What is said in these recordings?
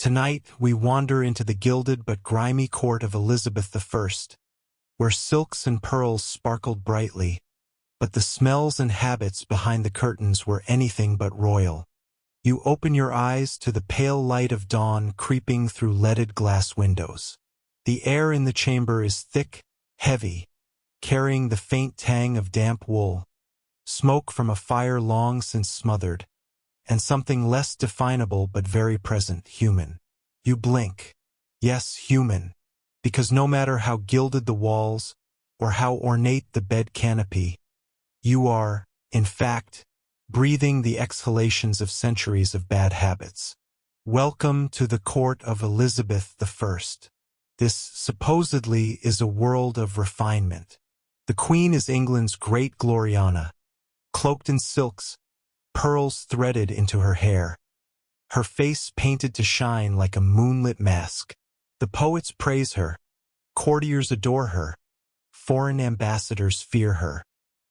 Tonight, we wander into the gilded but grimy court of Elizabeth I, where silks and pearls sparkled brightly, but the smells and habits behind the curtains were anything but royal. You open your eyes to the pale light of dawn creeping through leaded glass windows. The air in the chamber is thick, heavy, carrying the faint tang of damp wool, smoke from a fire long since smothered, and something less definable but very present, human. You blink. Yes, human, because no matter how gilded the walls or how ornate the bed canopy, you are, in fact, breathing the exhalations of centuries of bad habits. Welcome to the court of Elizabeth I. This supposedly is a world of refinement. The Queen is England's great Gloriana, cloaked in silks, pearls threaded into her hair, her face painted to shine like a moonlit mask. The poets praise her, courtiers adore her, foreign ambassadors fear her.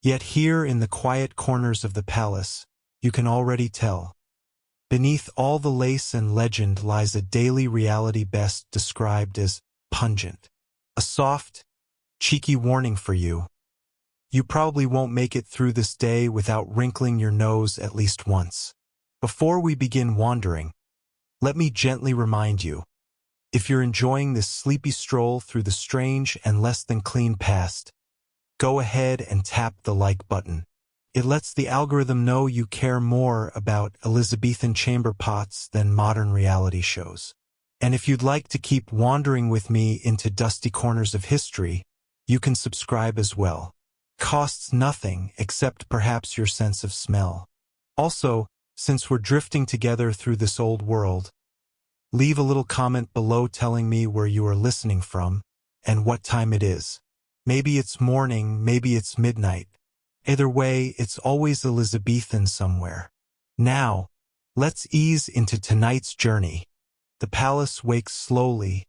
Yet here in the quiet corners of the palace, you can already tell. Beneath all the lace and legend lies a daily reality best described as pungent. A soft, cheeky warning for you. You probably won't make it through this day without wrinkling your nose at least once. Before we begin wandering, let me gently remind you, if you're enjoying this sleepy stroll through the strange and less than clean past, go ahead and tap the like button. It lets the algorithm know you care more about Elizabethan chamber pots than modern reality shows. And if you'd like to keep wandering with me into dusty corners of history, you can subscribe as well. Costs nothing except perhaps your sense of smell. Also, since we're drifting together through this old world, leave a little comment below telling me where you are listening from and what time it is. Maybe it's morning, maybe it's midnight. Either way, it's always Elizabethan somewhere. Now, let's ease into tonight's journey. The palace wakes slowly,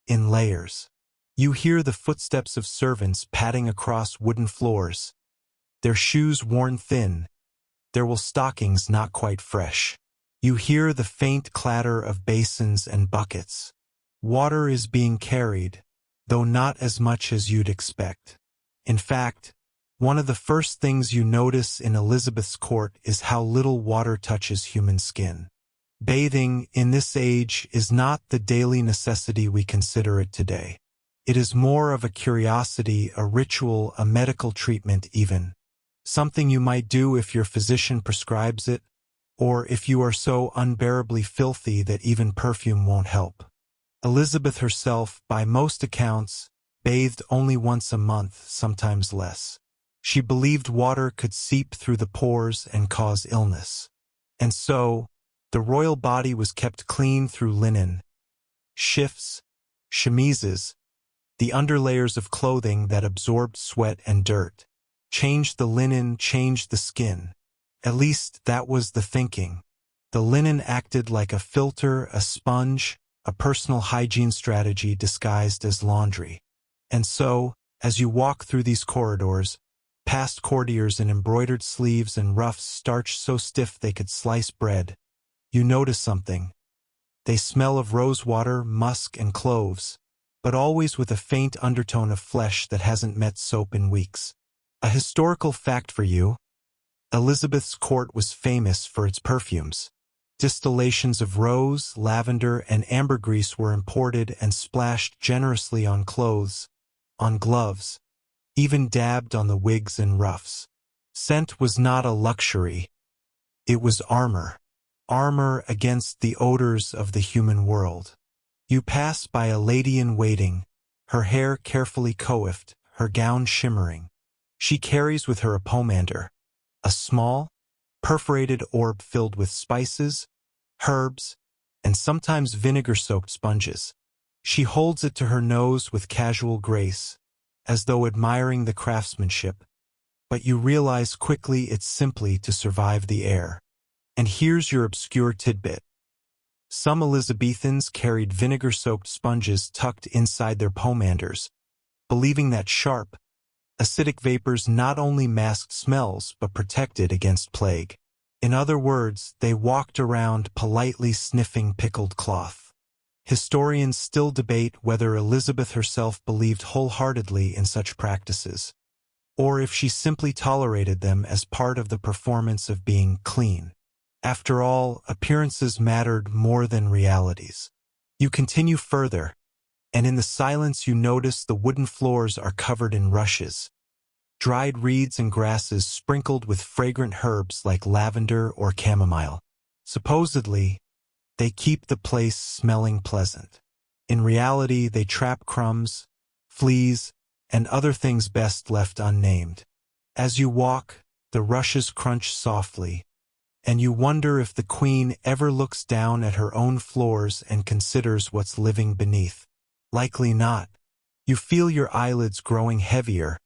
in layers. You hear the footsteps of servants padding across wooden floors, their shoes worn thin, their wool stockings not quite fresh. You hear the faint clatter of basins and buckets. Water is being carried, though not as much as you'd expect. In fact, one of the first things you notice in Elizabeth's court is how little water touches human skin. Bathing in this age is not the daily necessity we consider it today. It is more of a curiosity, a ritual, a medical treatment even. Something you might do if your physician prescribes it, or if you are so unbearably filthy that even perfume won't help. Elizabeth herself, by most accounts, bathed only once a month, sometimes less. She believed water could seep through the pores and cause illness. And so, the royal body was kept clean through linen, shifts, chemises, the underlayers of clothing that absorbed sweat and dirt. Change the linen, change the skin. At least that was the thinking. The linen acted like a filter, a sponge, a personal hygiene strategy disguised as laundry. And so, as you walk through these corridors, past courtiers in embroidered sleeves and ruffs starched so stiff they could slice bread, you notice something. They smell of rosewater, musk, and cloves, but always with a faint undertone of flesh that hasn't met soap in weeks. A historical fact for you: Elizabeth's court was famous for its perfumes. Distillations of rose, lavender, and ambergris were imported and splashed generously on clothes, on gloves, even dabbed on the wigs and ruffs. Scent was not a luxury. It was armor. Armor against the odors of the human world. You pass by a lady-in-waiting, her hair carefully coiffed, her gown shimmering. She carries with her a pomander, a small, perforated orb filled with spices, herbs, and sometimes vinegar-soaked sponges. She holds it to her nose with casual grace, as though admiring the craftsmanship, but you realize quickly it's simply to survive the air. And here's your obscure tidbit. Some Elizabethans carried vinegar-soaked sponges tucked inside their pomanders, believing that sharp, acidic vapors not only masked smells but protected against plague. In other words, they walked around politely sniffing pickled cloth. Historians still debate whether Elizabeth herself believed wholeheartedly in such practices, or if she simply tolerated them as part of the performance of being clean. After all, appearances mattered more than realities. You continue further, and in the silence you notice the wooden floors are covered in rushes, dried reeds and grasses sprinkled with fragrant herbs like lavender or chamomile. Supposedly, they keep the place smelling pleasant. In reality, they trap crumbs, fleas, and other things best left unnamed. As you walk, the rushes crunch softly, and you wonder if the queen ever looks down at her own floors and considers what's living beneath. Likely not. You feel your eyelids growing heavier,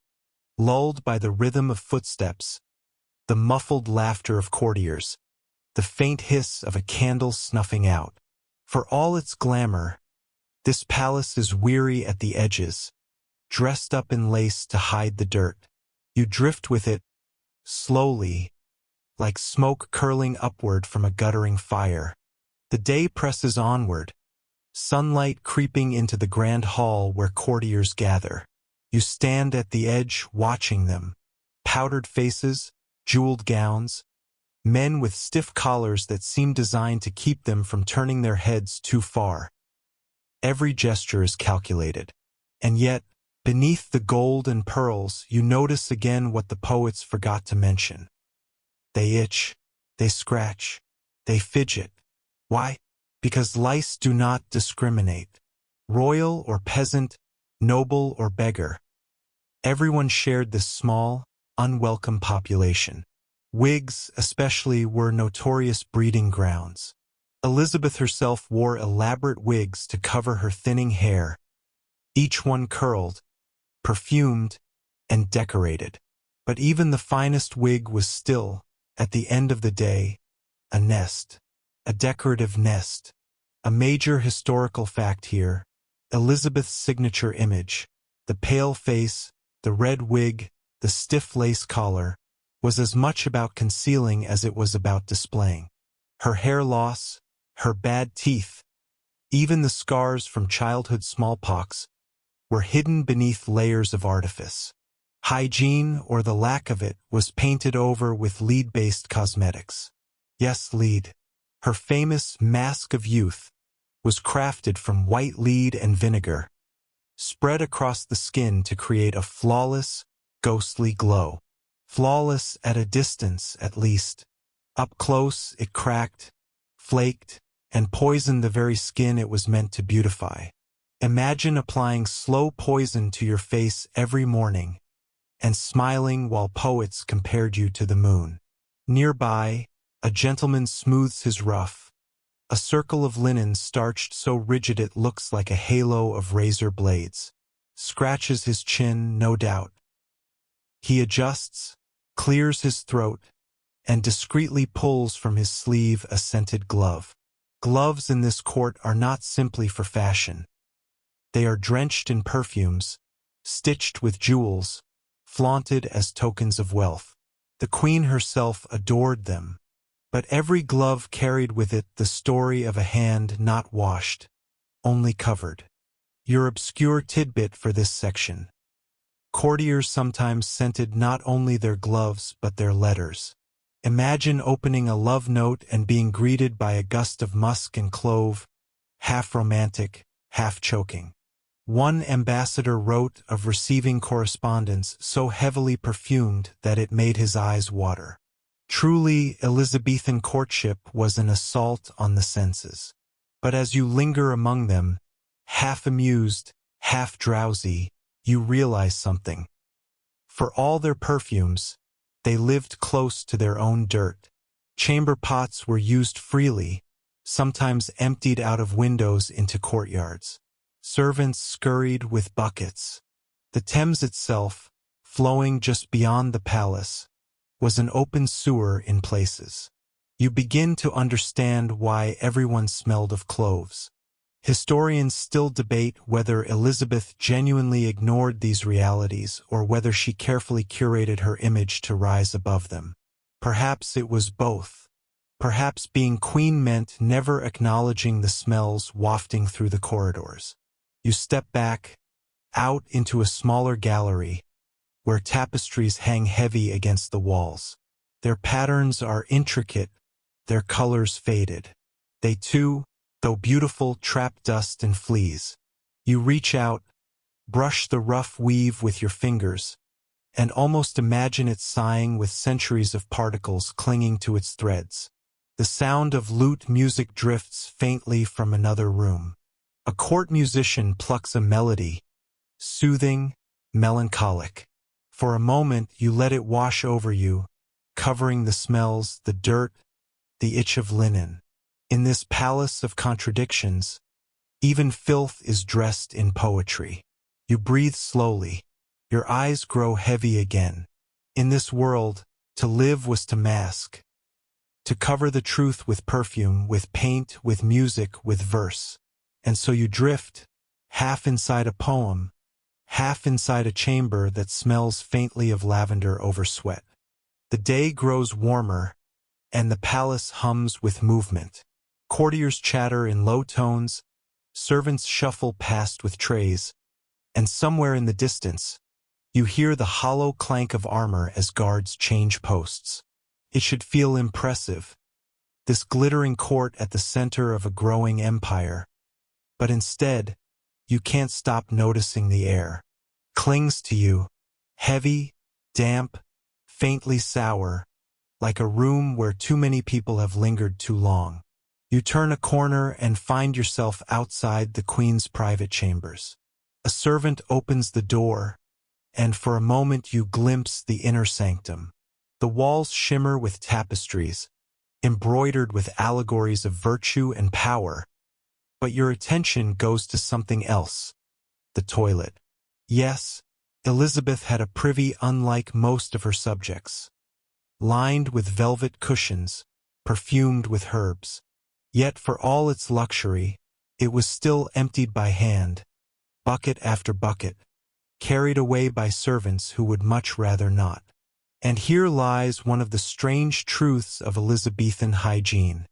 lulled by the rhythm of footsteps, the muffled laughter of courtiers, the faint hiss of a candle snuffing out. For all its glamour, this palace is weary at the edges, dressed up in lace to hide the dirt. You drift with it, slowly, like smoke curling upward from a guttering fire. The day presses onward, sunlight creeping into the grand hall where courtiers gather. You stand at the edge watching them. Powdered faces, jeweled gowns, men with stiff collars that seem designed to keep them from turning their heads too far. Every gesture is calculated. And yet, beneath the gold and pearls, you notice again what the poets forgot to mention. They itch, they scratch, they fidget. Why? Because lice do not discriminate. Royal or peasant, noble or beggar. Everyone shared this small, unwelcome population. Wigs, especially, were notorious breeding grounds. Elizabeth herself wore elaborate wigs to cover her thinning hair, each one curled, perfumed, and decorated. But even the finest wig was still, at the end of the day, a nest, a decorative nest. A major historical fact here, Elizabeth's signature image, the pale face, the red wig, the stiff lace collar, was as much about concealing as it was about displaying. Her hair loss, her bad teeth, even the scars from childhood smallpox, were hidden beneath layers of artifice. Hygiene, or the lack of it, was painted over with lead-based cosmetics. Yes, lead. Her famous Mask of Youth was crafted from white lead and vinegar, spread across the skin to create a flawless, ghostly glow. Flawless at a distance, at least. Up close, it cracked, flaked, and poisoned the very skin it was meant to beautify. Imagine applying slow poison to your face every morning, and smiling while poets compared you to the moon. Nearby, a gentleman smooths his ruff, a circle of linen starched so rigid it looks like a halo of razor blades. Scratches his chin, no doubt. He adjusts, clears his throat, and discreetly pulls from his sleeve a scented glove. Gloves in this court are not simply for fashion. They are drenched in perfumes, stitched with jewels, flaunted as tokens of wealth. The queen herself adored them, but every glove carried with it the story of a hand not washed, only covered. Your obscure tidbit for this section. Courtiers sometimes scented not only their gloves but their letters. Imagine opening a love note and being greeted by a gust of musk and clove, half romantic, half choking. One ambassador wrote of receiving correspondence so heavily perfumed that it made his eyes water. Truly, Elizabethan courtship was an assault on the senses. But as you linger among them, half amused, half drowsy, you realize something. For all their perfumes, they lived close to their own dirt. Chamber pots were used freely, sometimes emptied out of windows into courtyards. Servants scurried with buckets. The Thames itself, flowing just beyond the palace, was an open sewer in places. You begin to understand why everyone smelled of cloves. Historians still debate whether Elizabeth genuinely ignored these realities or whether she carefully curated her image to rise above them. Perhaps it was both. Perhaps being queen meant never acknowledging the smells wafting through the corridors. You step back, out into a smaller gallery, where tapestries hang heavy against the walls. Their patterns are intricate, their colors faded. They too, though beautiful, trap dust and fleas. You reach out, brush the rough weave with your fingers, and almost imagine it sighing with centuries of particles clinging to its threads. The sound of lute music drifts faintly from another room. A court musician plucks a melody, soothing, melancholic. For a moment you let it wash over you, covering the smells, the dirt, the itch of linen. In this palace of contradictions, even filth is dressed in poetry. You breathe slowly. Your eyes grow heavy again. In this world, to live was to mask. To cover the truth with perfume, with paint, with music, with verse. And so you drift, half inside a poem, half inside a chamber that smells faintly of lavender over sweat. The day grows warmer, and the palace hums with movement. Courtiers chatter in low tones, servants shuffle past with trays, and somewhere in the distance, you hear the hollow clank of armor as guards change posts. It should feel impressive, this glittering court at the center of a growing empire. But instead, you can't stop noticing the air. Clings to you, heavy, damp, faintly sour, like a room where too many people have lingered too long. You turn a corner and find yourself outside the queen's private chambers. A servant opens the door, and for a moment you glimpse the inner sanctum. The walls shimmer with tapestries, embroidered with allegories of virtue and power, but your attention goes to something else, the toilet. Yes, Elizabeth had a privy unlike most of her subjects, lined with velvet cushions, perfumed with herbs. Yet for all its luxury, it was still emptied by hand, bucket after bucket, carried away by servants who would much rather not. And here lies one of the strange truths of Elizabethan hygiene.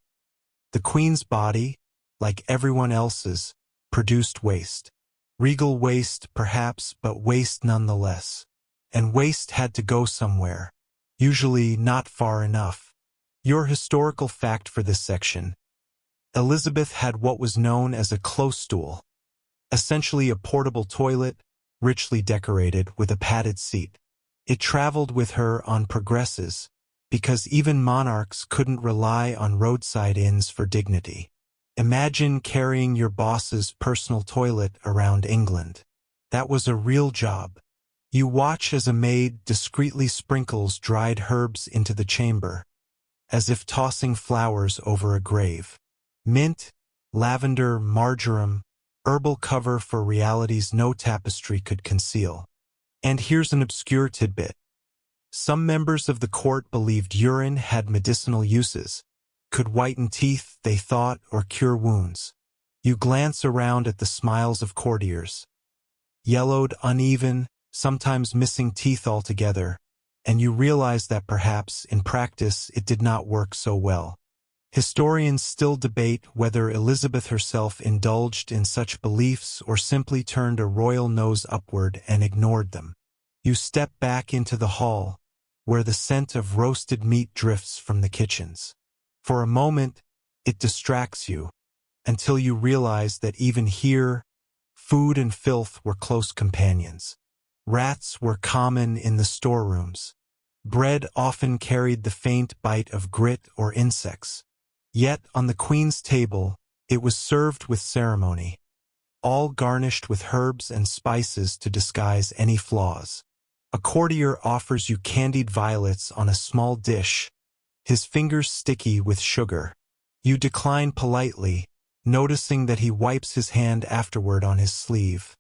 The queen's body, like everyone else's, produced waste. Regal waste, perhaps, but waste nonetheless. And waste had to go somewhere, usually not far enough. Your historical fact for this section: Elizabeth had what was known as a close stool, essentially a portable toilet, richly decorated with a padded seat. It traveled with her on progresses, because even monarchs couldn't rely on roadside inns for dignity. Imagine carrying your boss's personal toilet around England. That was a real job. You watch as a maid discreetly sprinkles dried herbs into the chamber, as if tossing flowers over a grave. Mint, lavender, marjoram, herbal cover for realities no tapestry could conceal. And here's an obscure tidbit. Some members of the court believed urine had medicinal uses, could whiten teeth, they thought, or cure wounds. You glance around at the smiles of courtiers, yellowed, uneven, sometimes missing teeth altogether, and you realize that perhaps, in practice, it did not work so well. Historians still debate whether Elizabeth herself indulged in such beliefs or simply turned a royal nose upward and ignored them. You step back into the hall, where the scent of roasted meat drifts from the kitchens. For a moment, it distracts you, until you realize that even here, food and filth were close companions. Rats were common in the storerooms. Bread often carried the faint bite of grit or insects. Yet on the queen's table, it was served with ceremony, all garnished with herbs and spices to disguise any flaws. A courtier offers you candied violets on a small dish, his fingers sticky with sugar. You decline politely, noticing that he wipes his hand afterward on his sleeve.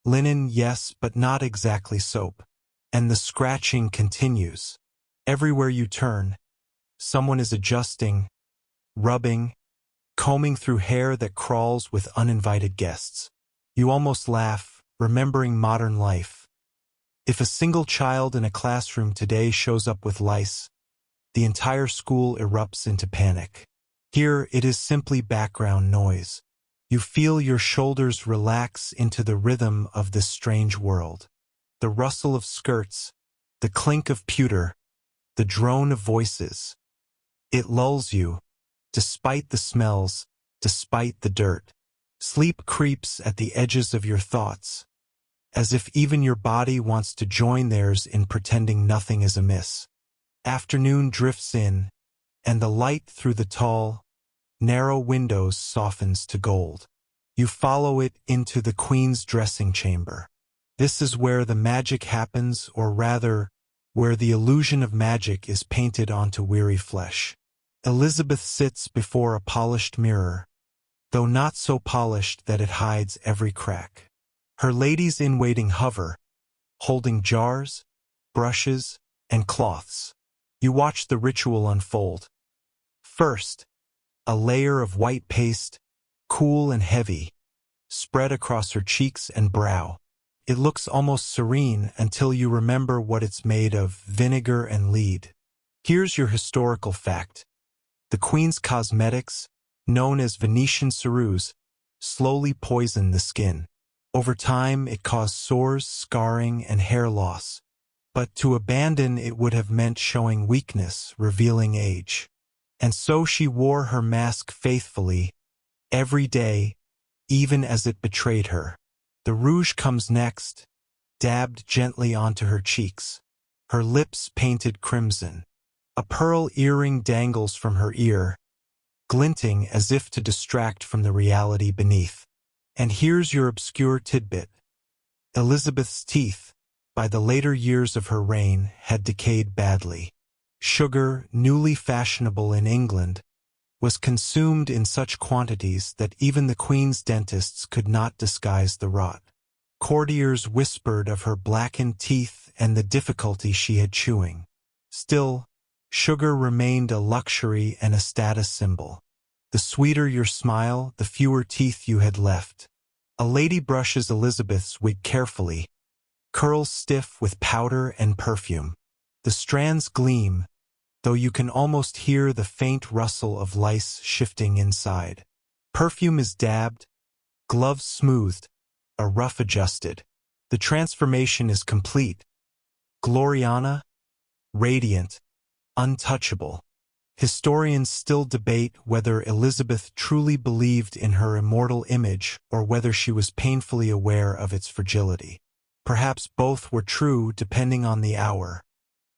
Linen, yes, but not exactly soap. And the scratching continues. Everywhere you turn, someone is adjusting, rubbing, combing through hair that crawls with uninvited guests. You almost laugh, remembering modern life. If a single child in a classroom today shows up with lice, the entire school erupts into panic. Here, it is simply background noise. You feel your shoulders relax into the rhythm of this strange world. The rustle of skirts, the clink of pewter, the drone of voices. It lulls you, despite the smells, despite the dirt. Sleep creeps at the edges of your thoughts, as if even your body wants to join theirs in pretending nothing is amiss. Afternoon drifts in, and the light through the tall, narrow windows softens to gold. You follow it into the Queen's dressing chamber. This is where the magic happens, or rather, where the illusion of magic is painted onto weary flesh. Elizabeth sits before a polished mirror, though not so polished that it hides every crack. Her ladies-in-waiting hover, holding jars, brushes, and cloths. You watch the ritual unfold. First, a layer of white paste, cool and heavy, spread across her cheeks and brow. It looks almost serene until you remember what it's made of: vinegar and lead. Here's your historical fact. The Queen's cosmetics, known as Venetian ceruse, slowly poison the skin. Over time, it caused sores, scarring, and hair loss. But to abandon it would have meant showing weakness, revealing age. And so she wore her mask faithfully, every day, even as it betrayed her. The rouge comes next, dabbed gently onto her cheeks, her lips painted crimson. A pearl earring dangles from her ear, glinting as if to distract from the reality beneath. And here's your obscure tidbit. Elizabeth's teeth, by the later years of her reign, had decayed badly. Sugar, newly fashionable in England, was consumed in such quantities that even the Queen's dentists could not disguise the rot. Courtiers whispered of her blackened teeth and the difficulty she had chewing. Still, sugar remained a luxury and a status symbol. The sweeter your smile, the fewer teeth you had left. A lady brushes Elizabeth's wig carefully, curls stiff with powder and perfume. The strands gleam, though you can almost hear the faint rustle of lice shifting inside. Perfume is dabbed, gloves smoothed, a ruff adjusted. The transformation is complete. Gloriana, radiant, untouchable. Historians still debate whether Elizabeth truly believed in her immortal image or whether she was painfully aware of its fragility. Perhaps both were true depending on the hour.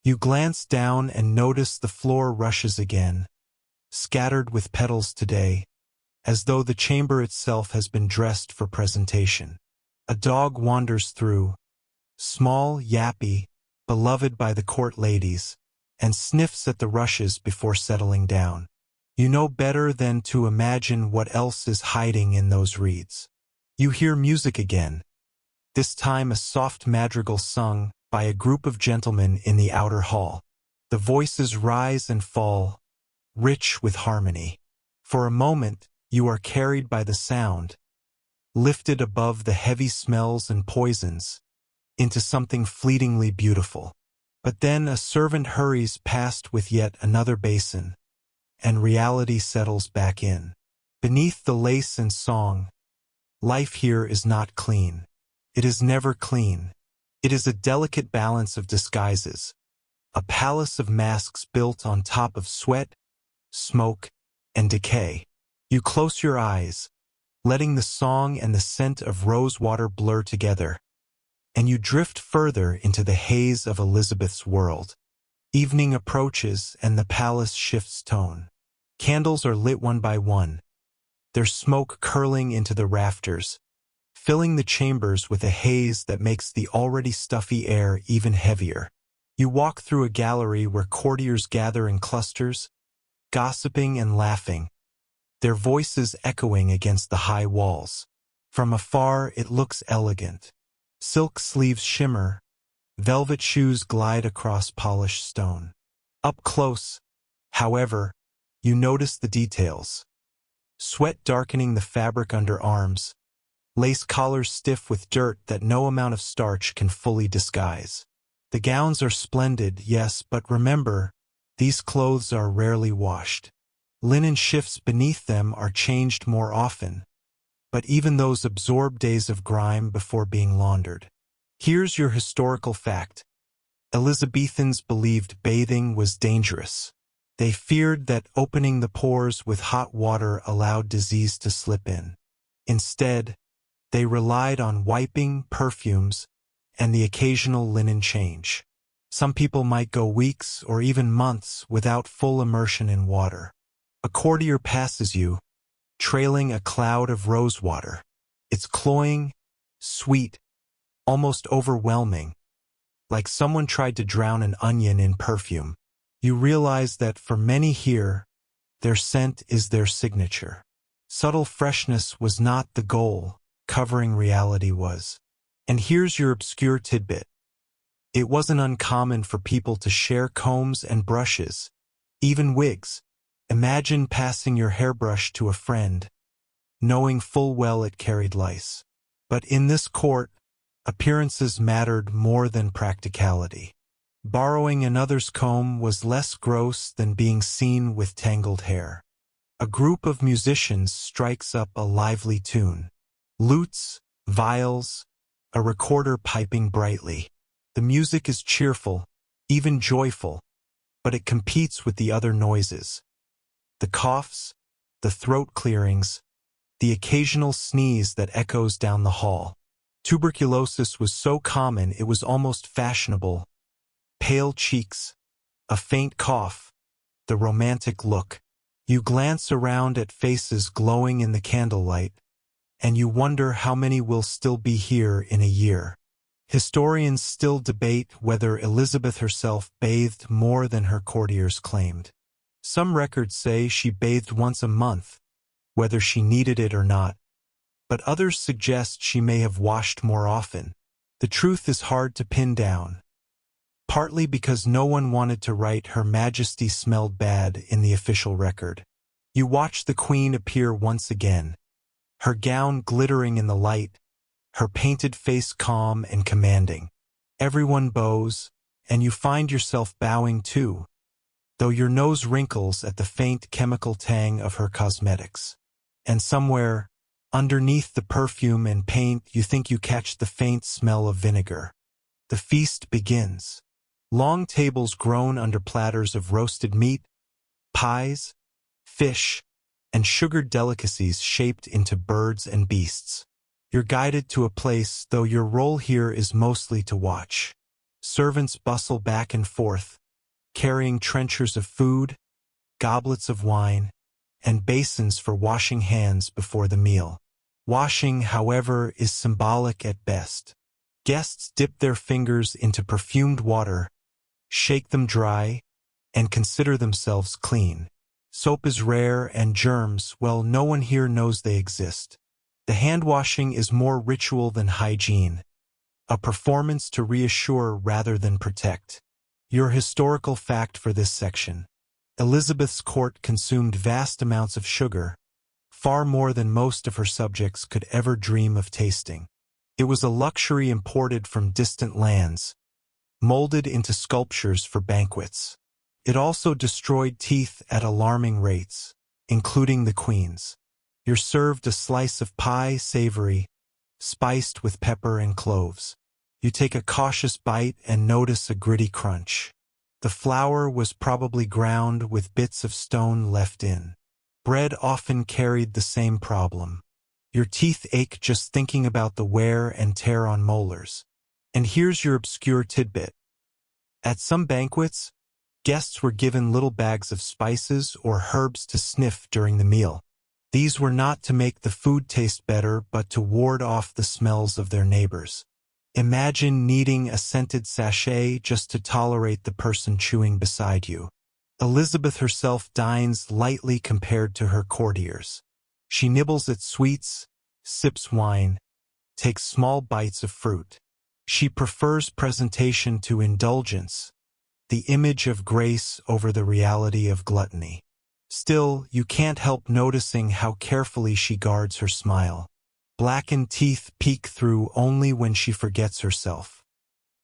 You glance down and notice the floor rushes again, scattered with petals today, as though the chamber itself has been dressed for presentation. A dog wanders through, small, yappy, beloved by the court ladies, and sniffs at the rushes before settling down. You know better than to imagine what else is hiding in those reeds. You hear music again, this time a soft madrigal sung by a group of gentlemen in the outer hall. The voices rise and fall, rich with harmony. For a moment, you are carried by the sound, lifted above the heavy smells and poisons, into something fleetingly beautiful. But then a servant hurries past with yet another basin, and reality settles back in. Beneath the lace and song, life here is not clean. It is never clean. It is a delicate balance of disguises, a palace of masks built on top of sweat, smoke, and decay. You close your eyes, letting the song and the scent of rosewater blur together, and you drift further into the haze of Elizabeth's world. Evening approaches and the palace shifts tone. Candles are lit one by one, their smoke curling into the rafters, filling the chambers with a haze that makes the already stuffy air even heavier. You walk through a gallery where courtiers gather in clusters, gossiping and laughing, their voices echoing against the high walls. From afar, it looks elegant. Silk sleeves shimmer, velvet shoes glide across polished stone. Up close, however, you notice the details. Sweat darkening the fabric under arms, lace collars stiff with dirt that no amount of starch can fully disguise. The gowns are splendid, yes, but remember, These clothes are rarely washed. Linen shifts beneath them are changed more often, but even those absorb days of grime before being laundered. Here's your historical fact. Elizabethans believed bathing was dangerous. They feared that opening the pores with hot water allowed disease to slip in. Instead, they relied on wiping, perfumes, and the occasional linen change. Some people might go weeks or even months without full immersion in water. A courtier passes you, trailing a cloud of rosewater. It's cloying, sweet, almost overwhelming, like someone tried to drown an onion in perfume. You realize that for many here, their scent is their signature. Subtle freshness was not the goal, covering reality was. And here's your obscure tidbit. It wasn't uncommon for people to share combs and brushes, even wigs. Imagine passing your hairbrush to a friend, knowing full well it carried lice. But in this court, appearances mattered more than practicality. Borrowing another's comb was less gross than being seen with tangled hair. A group of musicians strikes up a lively tune. Lutes, viols, a recorder piping brightly. The music is cheerful, even joyful, but it competes with the other noises. The coughs, the throat clearings, the occasional sneeze that echoes down the hall. Tuberculosis was so common it was almost fashionable. Pale cheeks, a faint cough, the romantic look. You glance around at faces glowing in the candlelight, and you wonder how many will still be here in a year. Historians still debate whether Elizabeth herself bathed more than her courtiers claimed. Some records say she bathed once a month, whether she needed it or not, but others suggest she may have washed more often. The truth is hard to pin down, partly because no one wanted to write Her Majesty smelled bad in the official record. You watch the Queen appear once again, her gown glittering in the light, her painted face calm and commanding. Everyone bows, and you find yourself bowing too, though your nose wrinkles at the faint chemical tang of her cosmetics. And somewhere, underneath the perfume and paint, you think you catch the faint smell of vinegar. The feast begins. Long tables groan under platters of roasted meat, pies, fish, and sugared delicacies shaped into birds and beasts. You're guided to a place, though your role here is mostly to watch. Servants bustle back and forth, carrying trenchers of food, goblets of wine, and basins for washing hands before the meal. Washing, however, is symbolic at best. Guests dip their fingers into perfumed water, shake them dry, and consider themselves clean. Soap is rare, and germs, well, no one here knows they exist. The hand-washing is more ritual than hygiene, a performance to reassure rather than protect. Your historical fact for this section. Elizabeth's court consumed vast amounts of sugar, far more than most of her subjects could ever dream of tasting. It was a luxury imported from distant lands, molded into sculptures for banquets. It also destroyed teeth at alarming rates, including the Queen's. You're served a slice of pie, savory, spiced with pepper and cloves. You take a cautious bite and notice a gritty crunch. The flour was probably ground with bits of stone left in. Bread often carried the same problem. Your teeth ache just thinking about the wear and tear on molars. And here's your obscure tidbit. At some banquets, guests were given little bags of spices or herbs to sniff during the meal. These were not to make the food taste better, but to ward off the smells of their neighbors. Imagine needing a scented sachet just to tolerate the person chewing beside you. Elizabeth herself dines lightly compared to her courtiers. She nibbles at sweets, sips wine, takes small bites of fruit. She prefers presentation to indulgence, the image of grace over the reality of gluttony. Still, you can't help noticing how carefully she guards her smile. Blackened teeth peek through only when she forgets herself.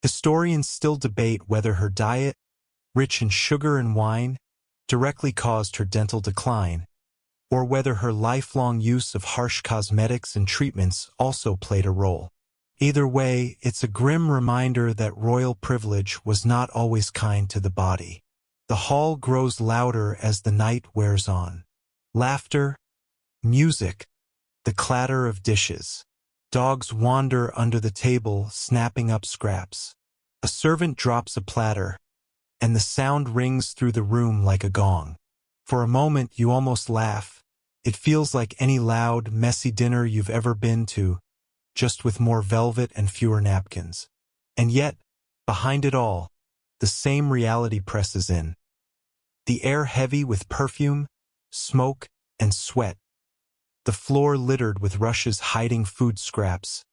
Historians still debate whether her diet, rich in sugar and wine, directly caused her dental decline, or whether her lifelong use of harsh cosmetics and treatments also played a role. Either way, it's a grim reminder that royal privilege was not always kind to the body. The hall grows louder as the night wears on. Laughter, music, the clatter of dishes. Dogs wander under the table, snapping up scraps. A servant drops a platter, and the sound rings through the room like a gong. For a moment, you almost laugh. It feels like any loud, messy dinner you've ever been to, just with more velvet and fewer napkins. And yet, behind it all, the same reality presses in. The air heavy with perfume, smoke, and sweat. The floor littered with rushes hiding food scraps.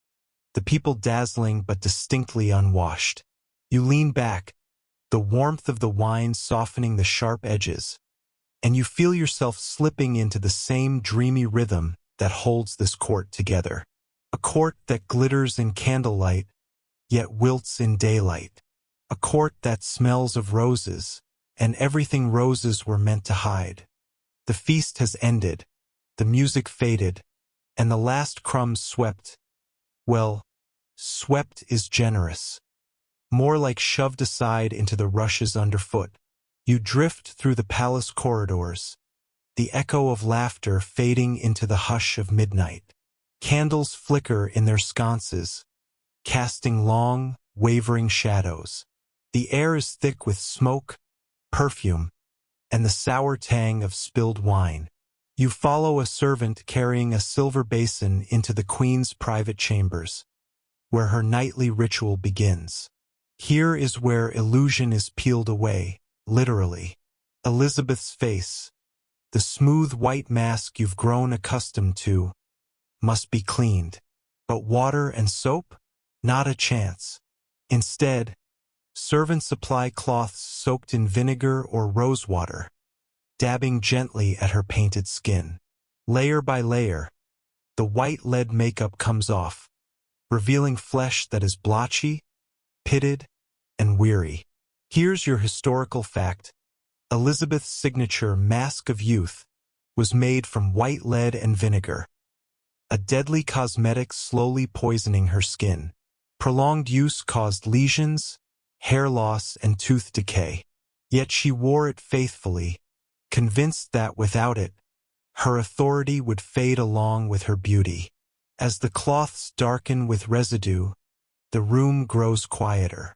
The people dazzling but distinctly unwashed. You lean back, the warmth of the wine softening the sharp edges, and you feel yourself slipping into the same dreamy rhythm that holds this court together. A court that glitters in candlelight, yet wilts in daylight. A court that smells of roses, and everything roses were meant to hide. The feast has ended, the music faded, and the last crumbs swept. Well, swept is generous. More like shoved aside into the rushes underfoot. You drift through the palace corridors, the echo of laughter fading into the hush of midnight. Candles flicker in their sconces, casting long, wavering shadows. The air is thick with smoke, perfume, and the sour tang of spilled wine. You follow a servant carrying a silver basin into the queen's private chambers, where her nightly ritual begins. Here is where illusion is peeled away, literally. Elizabeth's face, the smooth white mask you've grown accustomed to, must be cleaned. But water and soap? Not a chance. Instead, servants apply cloths soaked in vinegar or rosewater, dabbing gently at her painted skin. Layer by layer, the white lead makeup comes off, revealing flesh that is blotchy, pitted, and weary. Here's your historical fact. Elizabeth's signature mask of youth was made from white lead and vinegar, a deadly cosmetic slowly poisoning her skin. Prolonged use caused lesions, hair loss, and tooth decay. Yet she wore it faithfully, convinced that without it, her authority would fade along with her beauty. As the cloths darken with residue, the room grows quieter.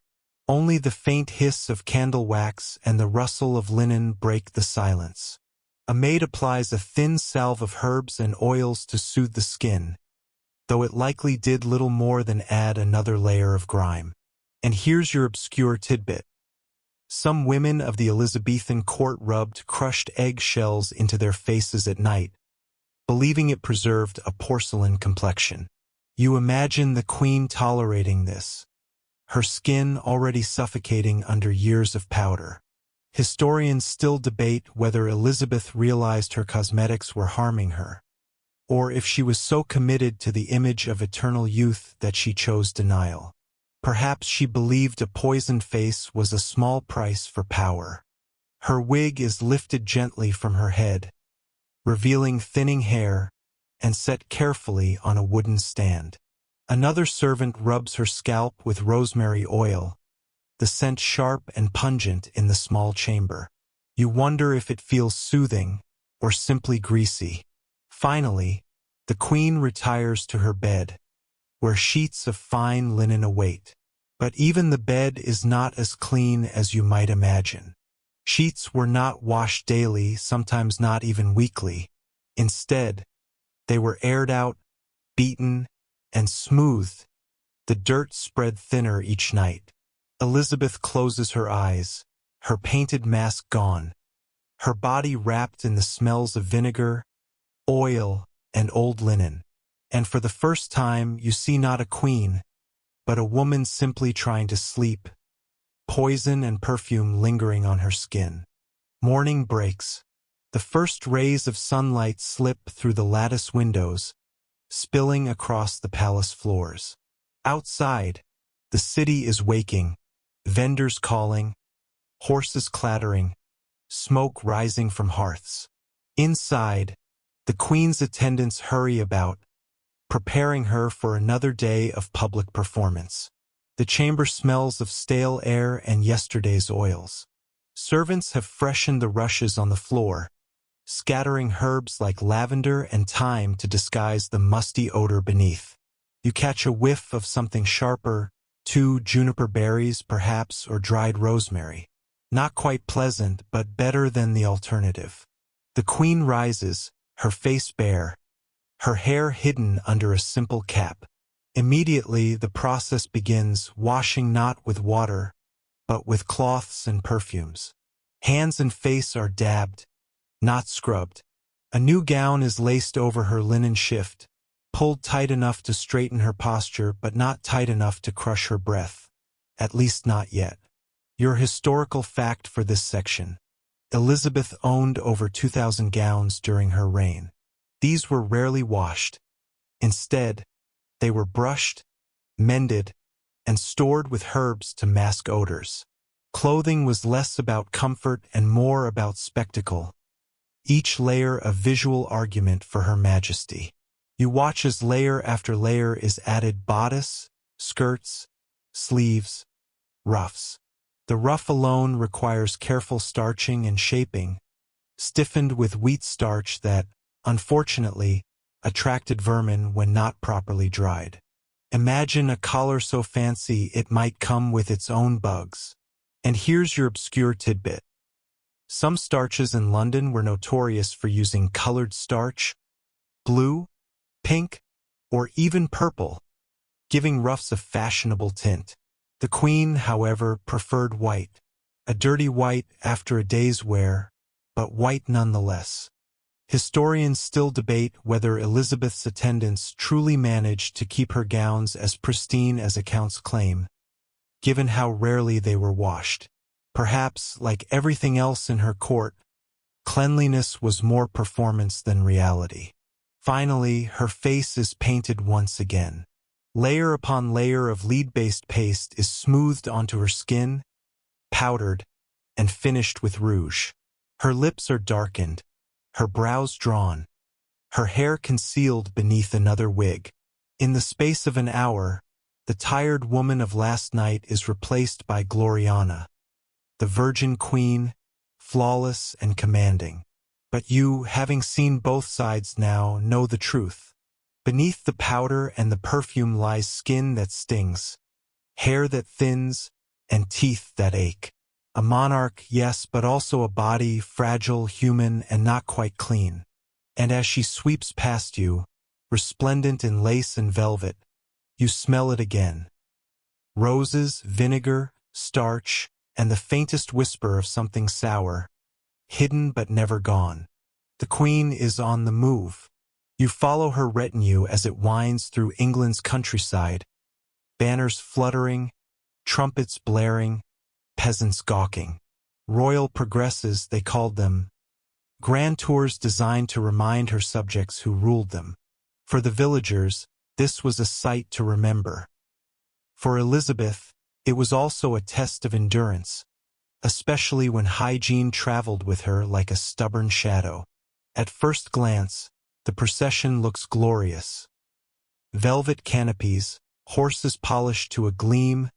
Only the faint hiss of candle wax and the rustle of linen break the silence. A maid applies a thin salve of herbs and oils to soothe the skin, though it likely did little more than add another layer of grime. And here's your obscure tidbit. Some women of the Elizabethan court rubbed crushed egg shells into their faces at night, believing it preserved a porcelain complexion. You imagine the queen tolerating this, her skin already suffocating under years of powder. Historians still debate whether Elizabeth realized her cosmetics were harming her, or if she was so committed to the image of eternal youth that she chose denial. Perhaps she believed a poisoned face was a small price for power. Her wig is lifted gently from her head, revealing thinning hair, and set carefully on a wooden stand. Another servant rubs her scalp with rosemary oil, the scent sharp and pungent in the small chamber. You wonder if it feels soothing or simply greasy. Finally, the queen retires to her bed, where sheets of fine linen await. But even the bed is not as clean as you might imagine. Sheets were not washed daily, sometimes not even weekly. Instead, they were aired out, beaten, and smoothed, the dirt spread thinner each night. Elizabeth closes her eyes, her painted mask gone, her body wrapped in the smells of vinegar, oil, and old linen. And for the first time, you see not a queen, but a woman simply trying to sleep, poison and perfume lingering on her skin. Morning breaks. The first rays of sunlight slip through the lattice windows, spilling across the palace floors. Outside, the city is waking, vendors calling, horses clattering, smoke rising from hearths. Inside, the queen's attendants hurry about, preparing her for another day of public performance. The chamber smells of stale air and yesterday's oils. Servants have freshened the rushes on the floor, scattering herbs like lavender and thyme to disguise the musty odor beneath. You catch a whiff of something sharper, 2 juniper berries perhaps, or dried rosemary. Not quite pleasant, but better than the alternative. The queen rises, her face bare, her hair hidden under a simple cap. Immediately the process begins, washing not with water, but with cloths and perfumes. Hands and face are dabbed, not scrubbed. A new gown is laced over her linen shift, pulled tight enough to straighten her posture but not tight enough to crush her breath. At least not yet. Your historical fact for this section. Elizabeth owned over 2,000 gowns during her reign. These were rarely washed. Instead, they were brushed, mended, and stored with herbs to mask odors. Clothing was less about comfort and more about spectacle, each layer a visual argument for Her Majesty. You watch as layer after layer is added: bodice, skirts, sleeves, ruffs. The ruff alone requires careful starching and shaping, stiffened with wheat starch that, unfortunately, attracted vermin when not properly dried. Imagine a collar so fancy it might come with its own bugs. And here's your obscure tidbit. Some starches in London were notorious for using colored starch, blue, pink, or even purple, giving ruffs a fashionable tint. The Queen, however, preferred white, a dirty white after a day's wear, but white nonetheless. Historians still debate whether Elizabeth's attendants truly managed to keep her gowns as pristine as accounts claim, given how rarely they were washed. Perhaps, like everything else in her court, cleanliness was more performance than reality. Finally, her face is painted once again. Layer upon layer of lead-based paste is smoothed onto her skin, powdered, and finished with rouge. Her lips are darkened, her brows drawn, her hair concealed beneath another wig. In the space of an hour, the tired woman of last night is replaced by Gloriana, the Virgin Queen, flawless and commanding. But you, having seen both sides now, know the truth. Beneath the powder and the perfume lies skin that stings, hair that thins, and teeth that ache. A monarch, yes, but also a body, fragile, human, and not quite clean. And as she sweeps past you, resplendent in lace and velvet, you smell it again. Roses, vinegar, starch, and the faintest whisper of something sour, hidden but never gone. The Queen is on the move. You follow her retinue as it winds through England's countryside, banners fluttering, trumpets blaring, peasants gawking. Royal progresses, they called them, grand tours designed to remind her subjects who ruled them. For the villagers, this was a sight to remember. For Elizabeth, it was also a test of endurance, especially when Hygiene traveled with her like a stubborn shadow. At first glance, the procession looks glorious. Velvet canopies, horses polished to a gleam,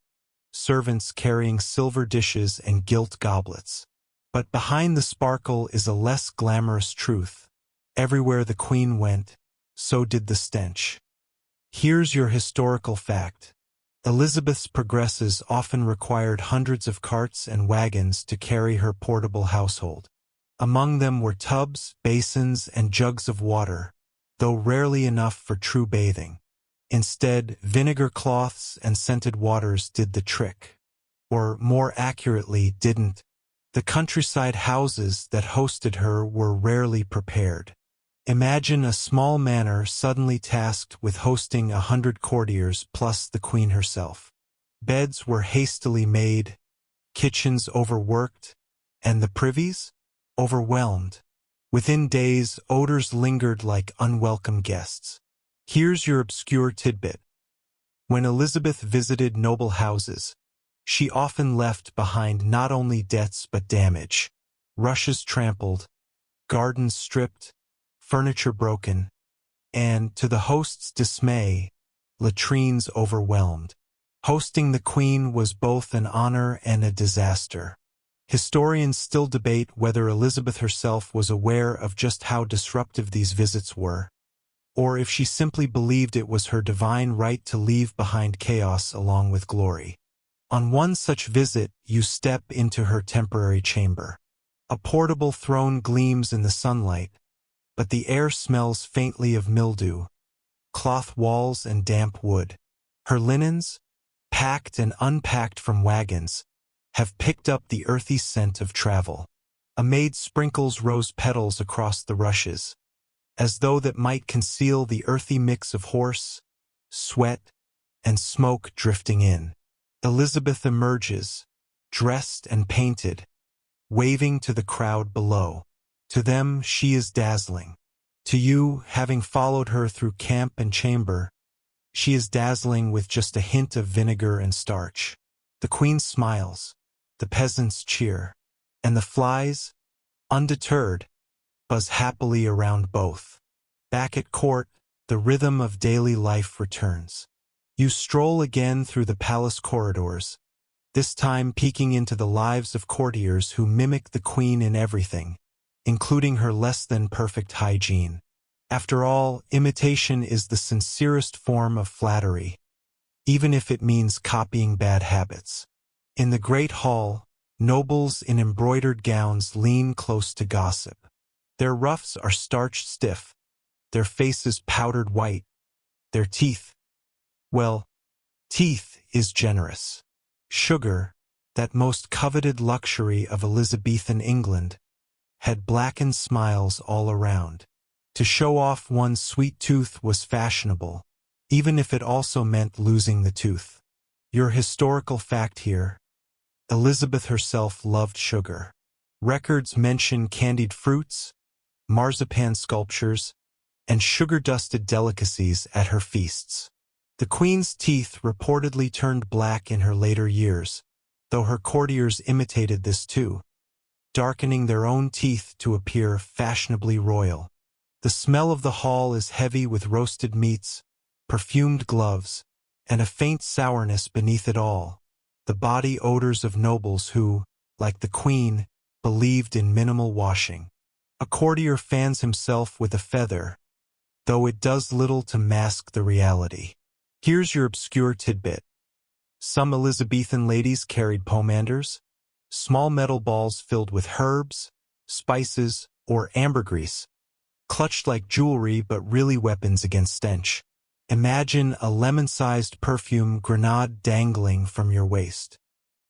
servants carrying silver dishes and gilt goblets. But behind the sparkle is a less glamorous truth. Everywhere the Queen went, so did the stench. Here's your historical fact. Elizabeth's progresses often required hundreds of carts and wagons to carry her portable household. Among them were tubs, basins, and jugs of water, though rarely enough for true bathing. Instead, vinegar cloths and scented waters did the trick. Or, more accurately, didn't. The countryside houses that hosted her were rarely prepared. Imagine a small manor suddenly tasked with hosting 100 courtiers plus the Queen herself. Beds were hastily made, kitchens overworked, and the privies? Overwhelmed. Within days, odors lingered like unwelcome guests. Here's your obscure tidbit. When Elizabeth visited noble houses, She often left behind not only debts but damage. Rushes trampled, gardens stripped, furniture broken, and, to the host's dismay, latrines overwhelmed. Hosting the Queen was both an honor and a disaster. Historians still debate whether Elizabeth herself was aware of just how disruptive these visits were, or if she simply believed it was her divine right to leave behind chaos along with glory. On one such visit, you step into her temporary chamber. A portable throne gleams in the sunlight, but the air smells faintly of mildew, cloth walls and damp wood. Her linens, packed and unpacked from wagons, have picked up the earthy scent of travel. A maid sprinkles rose petals across the rushes, as though that might conceal the earthy mix of horse, sweat, and smoke drifting in. Elizabeth emerges, dressed and painted, waving to the crowd below. To them, she is dazzling. To you, having followed her through camp and chamber, she is dazzling with just a hint of vinegar and starch. The Queen smiles, the peasants cheer, and the flies, undeterred, buzz happily around both. Back at court, the rhythm of daily life returns. You stroll again through the palace corridors, this time peeking into the lives of courtiers who mimic the Queen in everything, including her less-than-perfect hygiene. After all, imitation is the sincerest form of flattery, even if it means copying bad habits. In the great hall, nobles in embroidered gowns lean close to gossip. Their ruffs are starched stiff, their faces powdered white, their teeth, well, teeth is generous. Sugar, that most coveted luxury of Elizabethan England, had blackened smiles all around. To show off one's sweet tooth was fashionable, even if it also meant losing the tooth. Your historical fact here: Elizabeth herself loved sugar. Records mention candied fruits, marzipan sculptures, and sugar-dusted delicacies at her feasts. The Queen's teeth reportedly turned black in her later years, though her courtiers imitated this too, darkening their own teeth to appear fashionably royal. The smell of the hall is heavy with roasted meats, perfumed gloves, and a faint sourness beneath it all, the body odors of nobles who, like the Queen, believed in minimal washing. A courtier fans himself with a feather, though it does little to mask the reality. Here's your obscure tidbit. Some Elizabethan ladies carried pomanders, small metal balls filled with herbs, spices, or ambergris, clutched like jewelry but really weapons against stench. Imagine a lemon-sized perfume grenade dangling from your waist.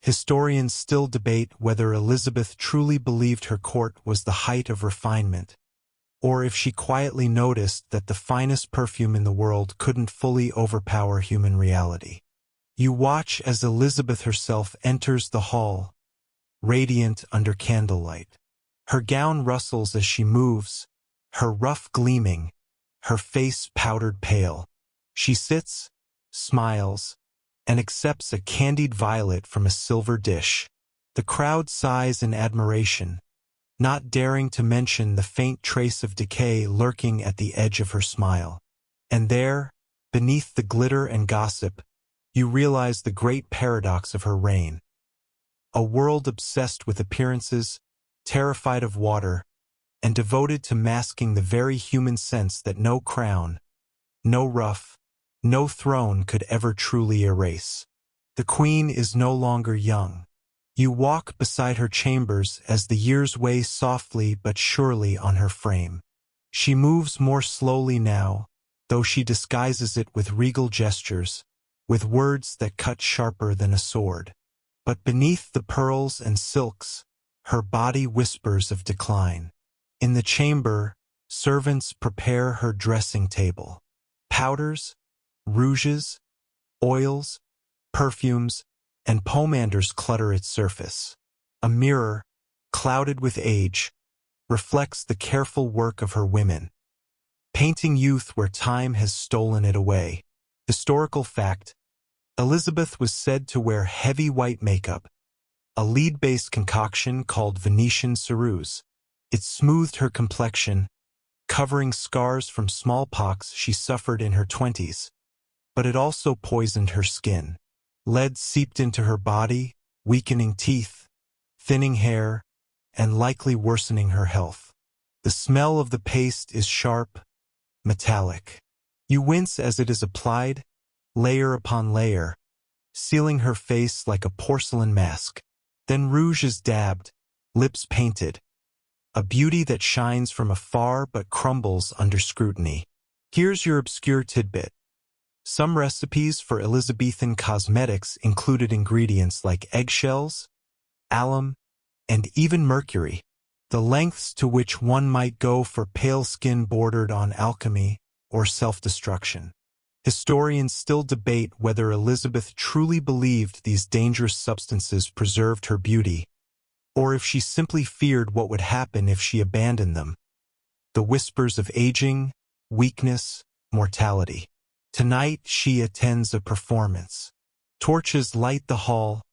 Historians still debate whether Elizabeth truly believed her court was the height of refinement, or if she quietly noticed that the finest perfume in the world couldn't fully overpower human reality. You watch as Elizabeth herself enters the hall, radiant under candlelight. Her gown rustles as she moves, her ruff gleaming, her face powdered pale. She sits, smiles, and accepts a candied violet from a silver dish. The crowd sighs in admiration, not daring to mention the faint trace of decay lurking at the edge of her smile. And there, beneath the glitter and gossip, you realize the great paradox of her reign. A world obsessed with appearances, terrified of water, and devoted to masking the very human sense that no crown, no ruff, no throne could ever truly erase. The Queen is no longer young. You walk beside her chambers as the years weigh softly but surely on her frame. She moves more slowly now, though she disguises it with regal gestures, with words that cut sharper than a sword. But beneath the pearls and silks, her body whispers of decline. In the chamber, servants prepare her dressing table. Powders, rouges, oils, perfumes, and pomanders clutter its surface. A mirror, clouded with age, reflects the careful work of her women, painting youth where time has stolen it away. Historical fact: Elizabeth was said to wear heavy white makeup, a lead-based concoction called Venetian ceruse. It smoothed her complexion, covering scars from smallpox she suffered in her 20s. But it also poisoned her skin. Lead seeped into her body, weakening teeth, thinning hair, and likely worsening her health. The smell of the paste is sharp, metallic. You wince as it is applied, layer upon layer, sealing her face like a porcelain mask. Then rouge is dabbed, lips painted, a beauty that shines from afar but crumbles under scrutiny. Here's your obscure tidbit. Some recipes for Elizabethan cosmetics included ingredients like eggshells, alum, and even mercury. The lengths to which one might go for pale skin bordered on alchemy or self-destruction. Historians still debate whether Elizabeth truly believed these dangerous substances preserved her beauty, or if she simply feared what would happen if she abandoned them. The whispers of aging, weakness, mortality. Tonight she attends a performance. Torches light the hall,